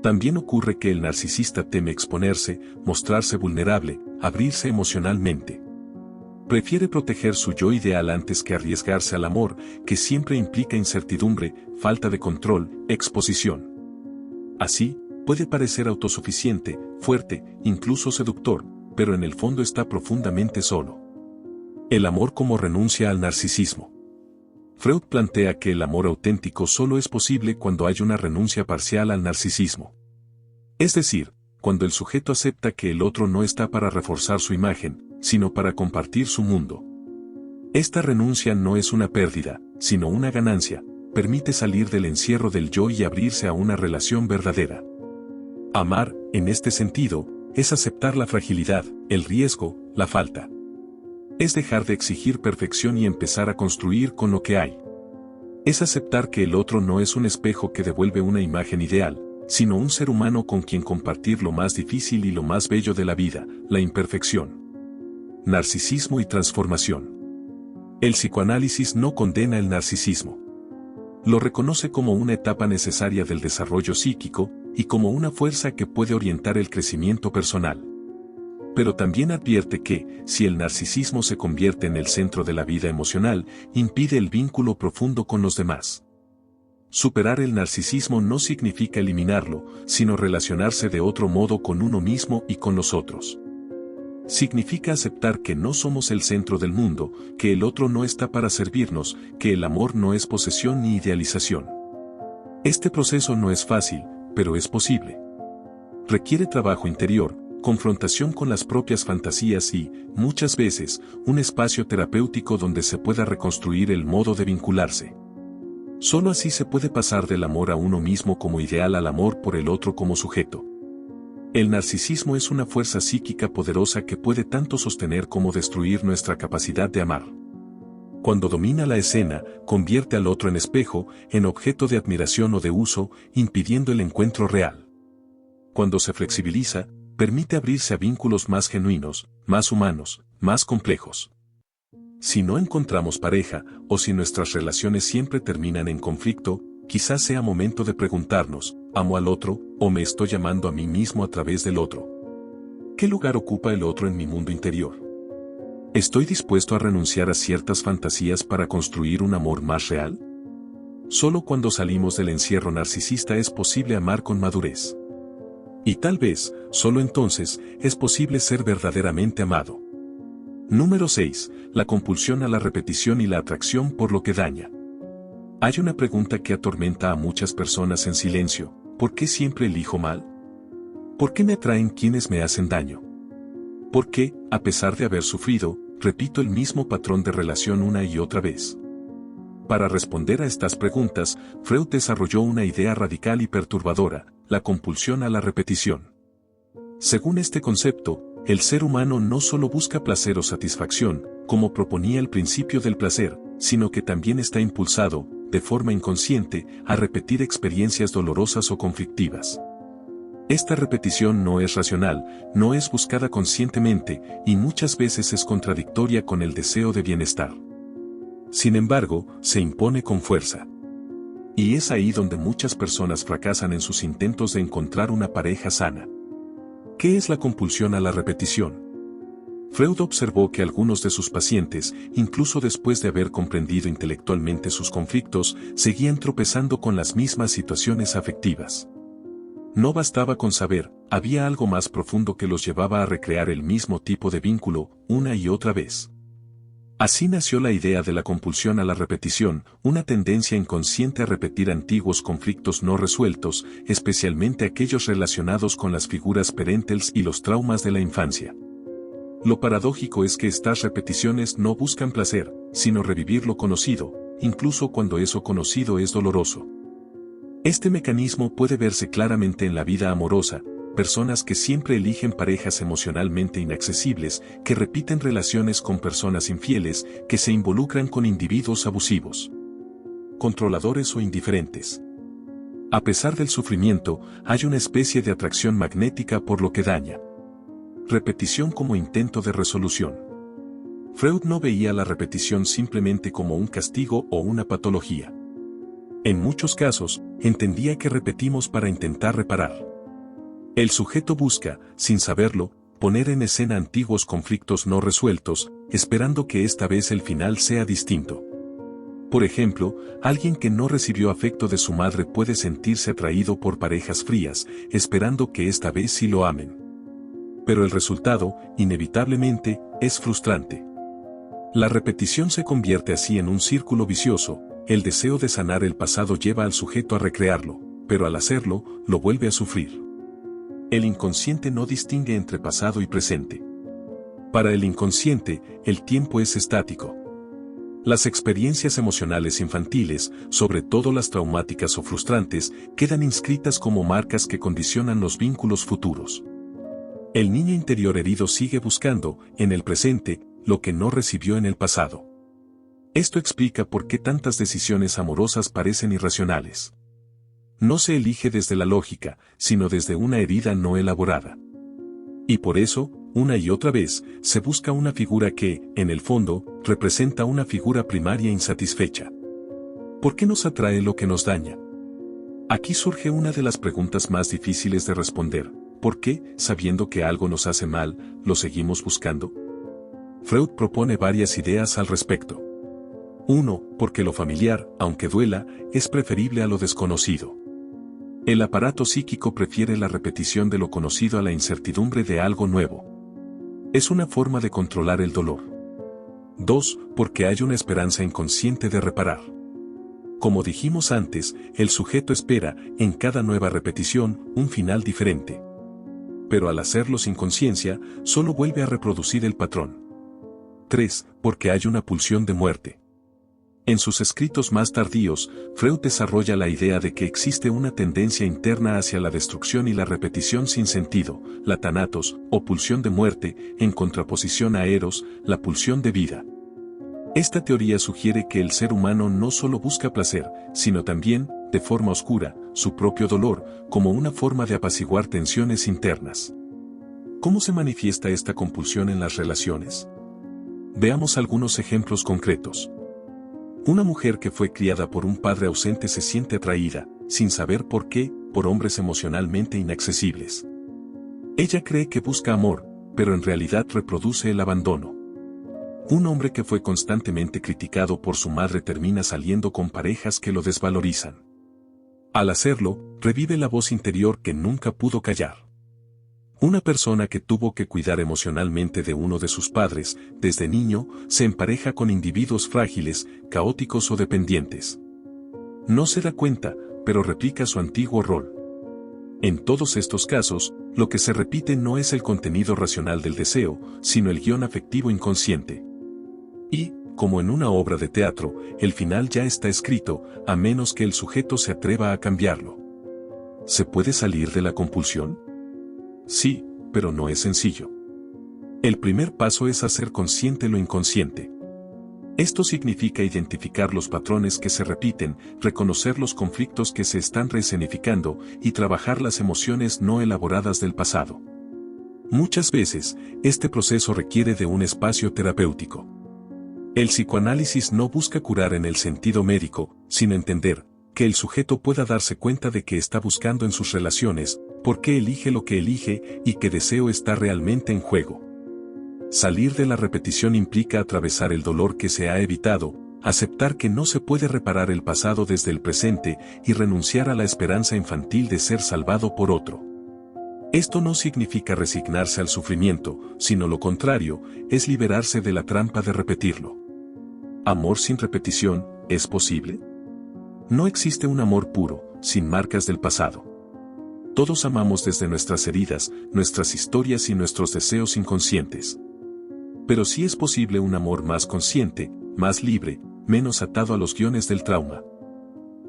También ocurre que el narcisista teme exponerse, mostrarse vulnerable, abrirse emocionalmente. Prefiere proteger su yo ideal antes que arriesgarse al amor, que siempre implica incertidumbre, falta de control, exposición. Así, puede parecer autosuficiente, fuerte, incluso seductor, pero en el fondo está profundamente solo. El amor como renuncia al narcisismo. Freud plantea que el amor auténtico solo es posible cuando hay una renuncia parcial al narcisismo. Es decir, cuando el sujeto acepta que el otro no está para reforzar su imagen, sino para compartir su mundo. Esta renuncia no es una pérdida, sino una ganancia, permite salir del encierro del yo y abrirse a una relación verdadera. Amar, en este sentido, es aceptar la fragilidad, el riesgo, la falta. Es dejar de exigir perfección y empezar a construir con lo que hay. Es aceptar que el otro no es un espejo que devuelve una imagen ideal, sino un ser humano con quien compartir lo más difícil y lo más bello de la vida, la imperfección. Narcisismo y transformación. El psicoanálisis no condena el narcisismo. Lo reconoce como una etapa necesaria del desarrollo psíquico y como una fuerza que puede orientar el crecimiento personal. Pero también advierte que, si el narcisismo se convierte en el centro de la vida emocional, impide el vínculo profundo con los demás. Superar el narcisismo no significa eliminarlo, sino relacionarse de otro modo con uno mismo y con los otros. Significa aceptar que no somos el centro del mundo, que el otro no está para servirnos, que el amor no es posesión ni idealización. Este proceso no es fácil, pero es posible. Requiere trabajo interior, confrontación con las propias fantasías y, muchas veces, un espacio terapéutico donde se pueda reconstruir el modo de vincularse. Solo así se puede pasar del amor a uno mismo como ideal al amor por el otro como sujeto. El narcisismo es una fuerza psíquica poderosa que puede tanto sostener como destruir nuestra capacidad de amar. Cuando domina la escena, convierte al otro en espejo, en objeto de admiración o de uso, impidiendo el encuentro real. Cuando se flexibiliza, permite abrirse a vínculos más genuinos, más humanos, más complejos. Si no encontramos pareja, o si nuestras relaciones siempre terminan en conflicto, quizás sea momento de preguntarnos, ¿amo al otro, o me estoy amando a mí mismo a través del otro? ¿Qué lugar ocupa el otro en mi mundo interior? ¿Estoy dispuesto a renunciar a ciertas fantasías para construir un amor más real? Solo cuando salimos del encierro narcisista es posible amar con madurez. Y tal vez, solo entonces, es posible ser verdaderamente amado. Número 6. La compulsión a la repetición y la atracción por lo que daña. Hay una pregunta que atormenta a muchas personas en silencio: ¿por qué siempre elijo mal? ¿Por qué me atraen quienes me hacen daño? ¿Por qué, a pesar de haber sufrido, repito el mismo patrón de relación una y otra vez? Para responder a estas preguntas, Freud desarrolló una idea radical y perturbadora: la compulsión a la repetición. Según este concepto, el ser humano no solo busca placer o satisfacción, como proponía el principio del placer, sino que también está impulsado, de forma inconsciente, a repetir experiencias dolorosas o conflictivas. Esta repetición no es racional, no es buscada conscientemente, y muchas veces es contradictoria con el deseo de bienestar. Sin embargo, se impone con fuerza. Y es ahí donde muchas personas fracasan en sus intentos de encontrar una pareja sana. ¿Qué es la compulsión a la repetición? Freud observó que algunos de sus pacientes, incluso después de haber comprendido intelectualmente sus conflictos, seguían tropezando con las mismas situaciones afectivas. No bastaba con saber, había algo más profundo que los llevaba a recrear el mismo tipo de vínculo, una y otra vez. Así nació la idea de la compulsión a la repetición, una tendencia inconsciente a repetir antiguos conflictos no resueltos, especialmente aquellos relacionados con las figuras parentales y los traumas de la infancia. Lo paradójico es que estas repeticiones no buscan placer, sino revivir lo conocido, incluso cuando eso conocido es doloroso. Este mecanismo puede verse claramente en la vida amorosa: personas que siempre eligen parejas emocionalmente inaccesibles, que repiten relaciones con personas infieles, que se involucran con individuos abusivos, controladores o indiferentes. A pesar del sufrimiento, hay una especie de atracción magnética por lo que daña. Repetición como intento de resolución. Freud no veía la repetición simplemente como un castigo o una patología. En muchos casos, entendía que repetimos para intentar reparar. El sujeto busca, sin saberlo, poner en escena antiguos conflictos no resueltos, esperando que esta vez el final sea distinto. Por ejemplo, alguien que no recibió afecto de su madre puede sentirse atraído por parejas frías, esperando que esta vez sí lo amen. Pero el resultado, inevitablemente, es frustrante. La repetición se convierte así en un círculo vicioso. El deseo de sanar el pasado lleva al sujeto a recrearlo, pero al hacerlo, lo vuelve a sufrir. El inconsciente no distingue entre pasado y presente. Para el inconsciente, el tiempo es estático. Las experiencias emocionales infantiles, sobre todo las traumáticas o frustrantes, quedan inscritas como marcas que condicionan los vínculos futuros. El niño interior herido sigue buscando, en el presente, lo que no recibió en el pasado. Esto explica por qué tantas decisiones amorosas parecen irracionales. No se elige desde la lógica, sino desde una herida no elaborada. Y por eso, una y otra vez, se busca una figura que, en el fondo, representa una figura primaria insatisfecha. ¿Por qué nos atrae lo que nos daña? Aquí surge una de las preguntas más difíciles de responder: ¿por qué, sabiendo que algo nos hace mal, lo seguimos buscando? Freud propone varias ideas al respecto. 1. Porque lo familiar, aunque duela, es preferible a lo desconocido. El aparato psíquico prefiere la repetición de lo conocido a la incertidumbre de algo nuevo. Es una forma de controlar el dolor. 2. Porque hay una esperanza inconsciente de reparar. Como dijimos antes, el sujeto espera, en cada nueva repetición, un final diferente. Pero al hacerlo sin conciencia, solo vuelve a reproducir el patrón. 3. Porque hay una pulsión de muerte. En sus escritos más tardíos, Freud desarrolla la idea de que existe una tendencia interna hacia la destrucción y la repetición sin sentido, la thanatos, o pulsión de muerte, en contraposición a Eros, la pulsión de vida. Esta teoría sugiere que el ser humano no solo busca placer, sino también, de forma oscura, su propio dolor, como una forma de apaciguar tensiones internas. ¿Cómo se manifiesta esta compulsión en las relaciones? Veamos algunos ejemplos concretos. Una mujer que fue criada por un padre ausente se siente atraída, sin saber por qué, por hombres emocionalmente inaccesibles. Ella cree que busca amor, pero en realidad reproduce el abandono. Un hombre que fue constantemente criticado por su madre termina saliendo con parejas que lo desvalorizan. Al hacerlo, revive la voz interior que nunca pudo callar. Una persona que tuvo que cuidar emocionalmente de uno de sus padres, desde niño, se empareja con individuos frágiles, caóticos o dependientes. No se da cuenta, pero replica su antiguo rol. En todos estos casos, lo que se repite no es el contenido racional del deseo, sino el guión afectivo inconsciente. Y, como en una obra de teatro, el final ya está escrito, a menos que el sujeto se atreva a cambiarlo. ¿Se puede salir de la compulsión? Sí, pero no es sencillo. El primer paso es hacer consciente lo inconsciente. Esto significa identificar los patrones que se repiten, reconocer los conflictos que se están reescenificando y trabajar las emociones no elaboradas del pasado. Muchas veces, este proceso requiere de un espacio terapéutico. El psicoanálisis no busca curar en el sentido médico, sino entender que el sujeto pueda darse cuenta de que está buscando en sus relaciones, por qué elige lo que elige y qué deseo está realmente en juego. Salir de la repetición implica atravesar el dolor que se ha evitado, aceptar que no se puede reparar el pasado desde el presente y renunciar a la esperanza infantil de ser salvado por otro. Esto no significa resignarse al sufrimiento, sino lo contrario, es liberarse de la trampa de repetirlo. ¿Amor sin repetición es posible? No existe un amor puro, sin marcas del pasado. Todos amamos desde nuestras heridas, nuestras historias y nuestros deseos inconscientes. Pero sí es posible un amor más consciente, más libre, menos atado a los guiones del trauma.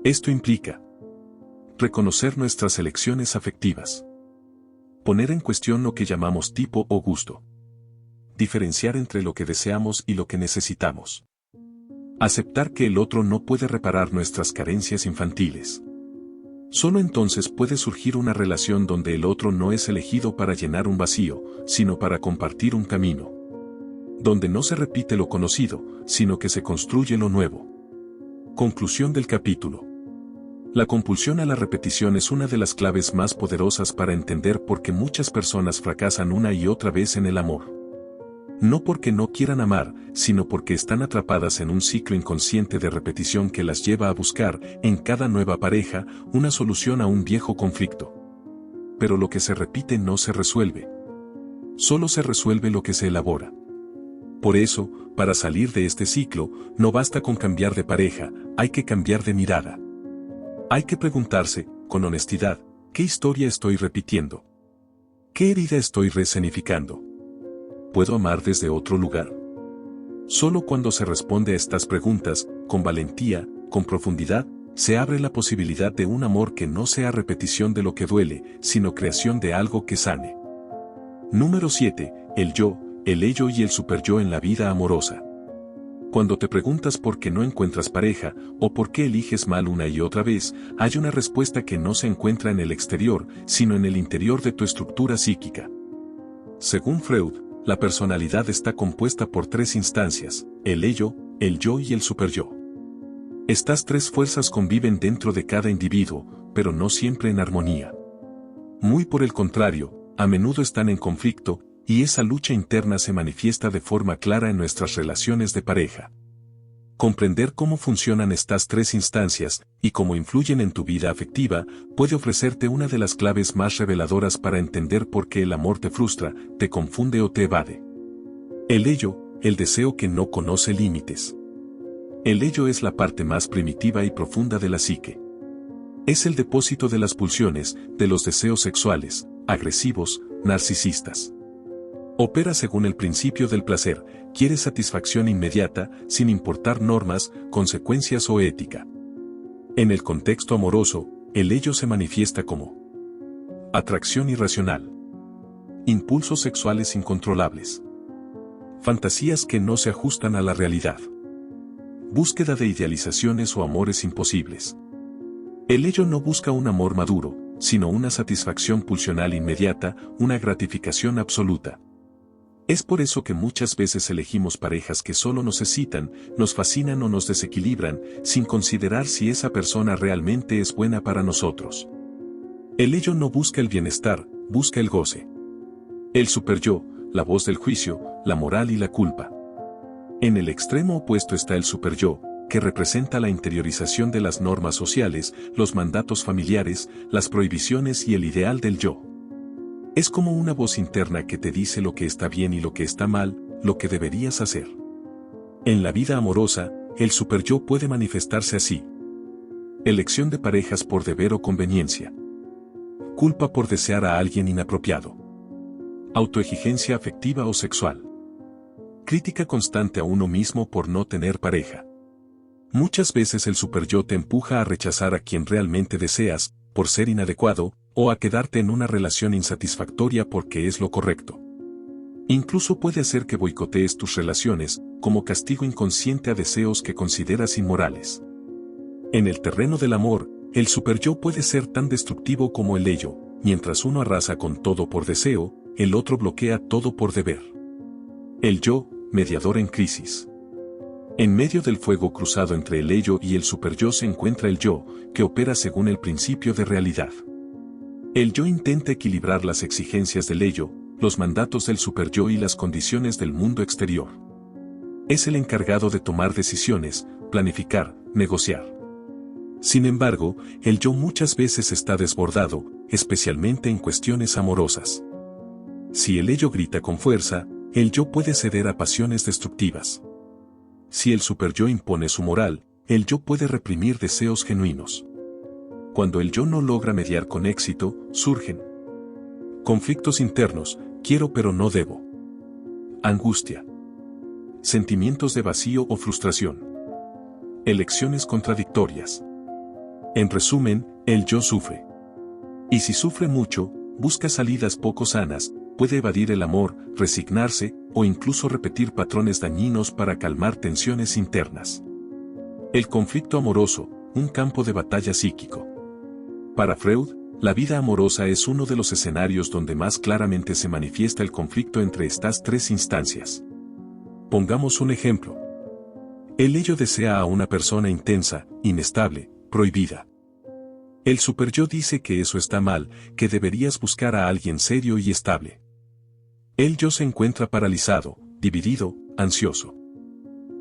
Esto implica reconocer nuestras elecciones afectivas. Poner en cuestión lo que llamamos tipo o gusto. Diferenciar entre lo que deseamos y lo que necesitamos. Aceptar que el otro no puede reparar nuestras carencias infantiles. Solo entonces puede surgir una relación donde el otro no es elegido para llenar un vacío, sino para compartir un camino. Donde no se repite lo conocido, sino que se construye lo nuevo. Conclusión del capítulo. La compulsión a la repetición es una de las claves más poderosas para entender por qué muchas personas fracasan una y otra vez en el amor. No porque no quieran amar, sino porque están atrapadas en un ciclo inconsciente de repetición que las lleva a buscar, en cada nueva pareja, una solución a un viejo conflicto. Pero lo que se repite no se resuelve. Solo se resuelve lo que se elabora. Por eso, para salir de este ciclo, no basta con cambiar de pareja, hay que cambiar de mirada. Hay que preguntarse, con honestidad, ¿qué historia estoy repitiendo? ¿Qué herida estoy reescenificando? ¿Puedo amar desde otro lugar? Solo cuando se responde a estas preguntas, con valentía, con profundidad, se abre la posibilidad de un amor que no sea repetición de lo que duele, sino creación de algo que sane. Número 7. El yo, el ello y el superyo en la vida amorosa. Cuando te preguntas por qué no encuentras pareja, o por qué eliges mal una y otra vez, hay una respuesta que no se encuentra en el exterior, sino en el interior de tu estructura psíquica. Según Freud, la personalidad está compuesta por tres instancias, el ello, el yo y el superyo. Estas tres fuerzas conviven dentro de cada individuo, pero no siempre en armonía. Muy por el contrario, a menudo están en conflicto, y esa lucha interna se manifiesta de forma clara en nuestras relaciones de pareja. Comprender cómo funcionan estas tres instancias, y cómo influyen en tu vida afectiva, puede ofrecerte una de las claves más reveladoras para entender por qué el amor te frustra, te confunde o te evade. El ello, el deseo que no conoce límites. El ello es la parte más primitiva y profunda de la psique. Es el depósito de las pulsiones, de los deseos sexuales, agresivos, narcisistas. Opera según el principio del placer, quiere satisfacción inmediata, sin importar normas, consecuencias o ética. En el contexto amoroso, el ello se manifiesta como atracción irracional, impulsos sexuales incontrolables, fantasías que no se ajustan a la realidad, búsqueda de idealizaciones o amores imposibles. El ello no busca un amor maduro, sino una satisfacción pulsional inmediata, una gratificación absoluta. Es por eso que muchas veces elegimos parejas que solo nos excitan, nos fascinan o nos desequilibran, sin considerar si esa persona realmente es buena para nosotros. El ello no busca el bienestar, busca el goce. El superyo, la voz del juicio, la moral y la culpa. En el extremo opuesto está el superyo, que representa la interiorización de las normas sociales, los mandatos familiares, las prohibiciones y el ideal del yo. Es como una voz interna que te dice lo que está bien y lo que está mal, lo que deberías hacer. En la vida amorosa, el superyo puede manifestarse así. Elección de parejas por deber o conveniencia. Culpa por desear a alguien inapropiado. Autoexigencia afectiva o sexual. Crítica constante a uno mismo por no tener pareja. Muchas veces el superyo te empuja a rechazar a quien realmente deseas, por ser inadecuado, o a quedarte en una relación insatisfactoria porque es lo correcto. Incluso puede hacer que boicotees tus relaciones, como castigo inconsciente a deseos que consideras inmorales. En el terreno del amor, el superyo puede ser tan destructivo como el ello, mientras uno arrasa con todo por deseo, el otro bloquea todo por deber. El yo, mediador en crisis. En medio del fuego cruzado entre el ello y el superyo se encuentra el yo, que opera según el principio de realidad. El yo intenta equilibrar las exigencias del ello, los mandatos del superyo y las condiciones del mundo exterior. Es el encargado de tomar decisiones, planificar, negociar. Sin embargo, el yo muchas veces está desbordado, especialmente en cuestiones amorosas. Si el ello grita con fuerza, el yo puede ceder a pasiones destructivas. Si el superyo impone su moral, el yo puede reprimir deseos genuinos. Cuando el yo no logra mediar con éxito, surgen conflictos internos, quiero pero no debo. Angustia. Sentimientos de vacío o frustración. Elecciones contradictorias. En resumen, el yo sufre. Y si sufre mucho, busca salidas poco sanas, puede evadir el amor, resignarse, o incluso repetir patrones dañinos para calmar tensiones internas. El conflicto amoroso, un campo de batalla psíquico. Para Freud, la vida amorosa es uno de los escenarios donde más claramente se manifiesta el conflicto entre estas tres instancias. Pongamos un ejemplo. El ello desea a una persona intensa, inestable, prohibida. El superyo dice que eso está mal, que deberías buscar a alguien serio y estable. El yo se encuentra paralizado, dividido, ansioso.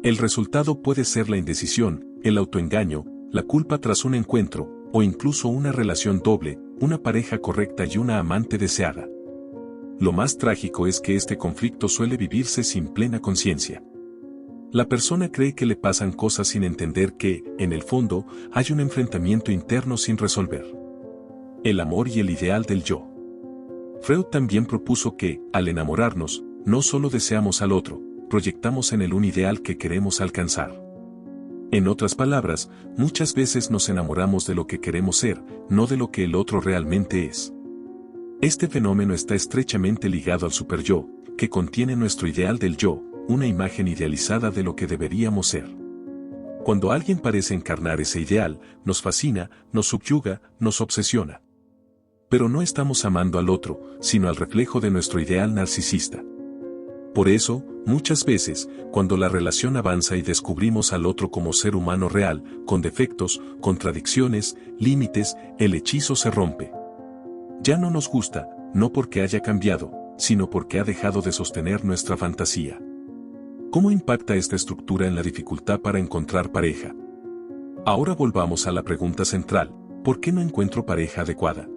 El resultado puede ser la indecisión, el autoengaño, la culpa tras un encuentro, o incluso una relación doble, una pareja correcta y una amante deseada. Lo más trágico es que este conflicto suele vivirse sin plena conciencia. La persona cree que le pasan cosas sin entender que, en el fondo, hay un enfrentamiento interno sin resolver. El amor y el ideal del yo. Freud también propuso que, al enamorarnos, no solo deseamos al otro, proyectamos en él un ideal que queremos alcanzar. En otras palabras, muchas veces nos enamoramos de lo que queremos ser, no de lo que el otro realmente es. Este fenómeno está estrechamente ligado al superyo, que contiene nuestro ideal del yo, una imagen idealizada de lo que deberíamos ser. Cuando alguien parece encarnar ese ideal, nos fascina, nos subyuga, nos obsesiona. Pero no estamos amando al otro, sino al reflejo de nuestro ideal narcisista. Por eso, muchas veces, cuando la relación avanza y descubrimos al otro como ser humano real, con defectos, contradicciones, límites, el hechizo se rompe. Ya no nos gusta, no porque haya cambiado, sino porque ha dejado de sostener nuestra fantasía. ¿Cómo impacta esta estructura en la dificultad para encontrar pareja? Ahora volvamos a la pregunta central, ¿por qué no encuentro pareja adecuada?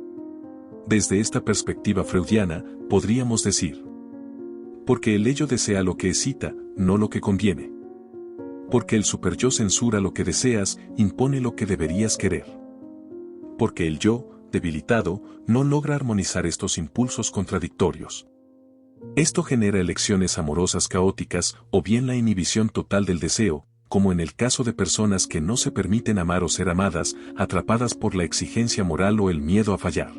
Desde esta perspectiva freudiana, podríamos decir: porque el ello desea lo que excita, no lo que conviene. Porque el superyo censura lo que deseas, impone lo que deberías querer. Porque el yo, debilitado, no logra armonizar estos impulsos contradictorios. Esto genera elecciones amorosas caóticas o bien la inhibición total del deseo, como en el caso de personas que no se permiten amar o ser amadas, atrapadas por la exigencia moral o el miedo a fallar.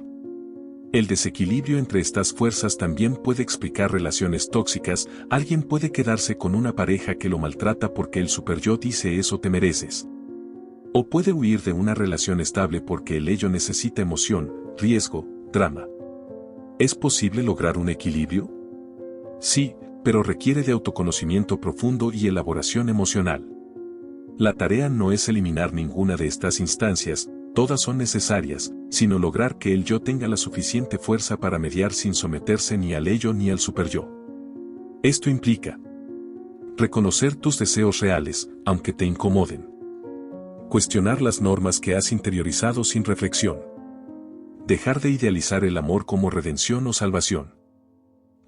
El desequilibrio entre estas fuerzas también puede explicar relaciones tóxicas. Alguien puede quedarse con una pareja que lo maltrata porque el superyo dice eso te mereces. O puede huir de una relación estable porque el ello necesita emoción, riesgo, drama. ¿Es posible lograr un equilibrio? Sí, pero requiere de autoconocimiento profundo y elaboración emocional. La tarea no es eliminar ninguna de estas instancias, todas son necesarias, sino lograr que el yo tenga la suficiente fuerza para mediar sin someterse ni al ello ni al superyo. Esto implica reconocer tus deseos reales, aunque te incomoden. Cuestionar las normas que has interiorizado sin reflexión. Dejar de idealizar el amor como redención o salvación.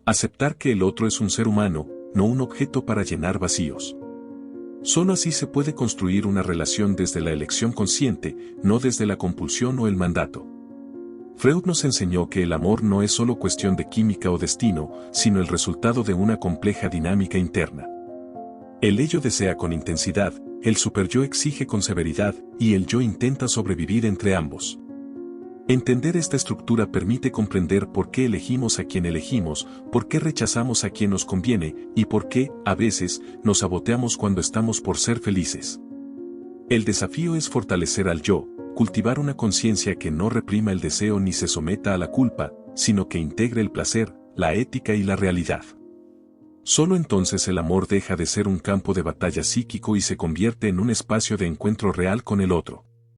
Aceptar que el otro es un ser humano, no un objeto para llenar vacíos. Solo así se puede construir una relación desde la elección consciente, no desde la compulsión o el mandato. Freud nos enseñó que el amor no es solo cuestión de química o destino, sino el resultado de una compleja dinámica interna. El ello desea con intensidad, el superyo exige con severidad, y el yo intenta sobrevivir entre ambos. Entender esta estructura permite comprender por qué elegimos a quien elegimos, por qué rechazamos a quien nos conviene, y por qué, a veces, nos saboteamos cuando estamos por ser felices. El desafío es fortalecer al yo, cultivar una conciencia que no reprima el deseo ni se someta a la culpa, sino que integre el placer, la ética y la realidad. Solo entonces el amor deja de ser un campo de batalla psíquico y se convierte en un espacio de encuentro real con el otro.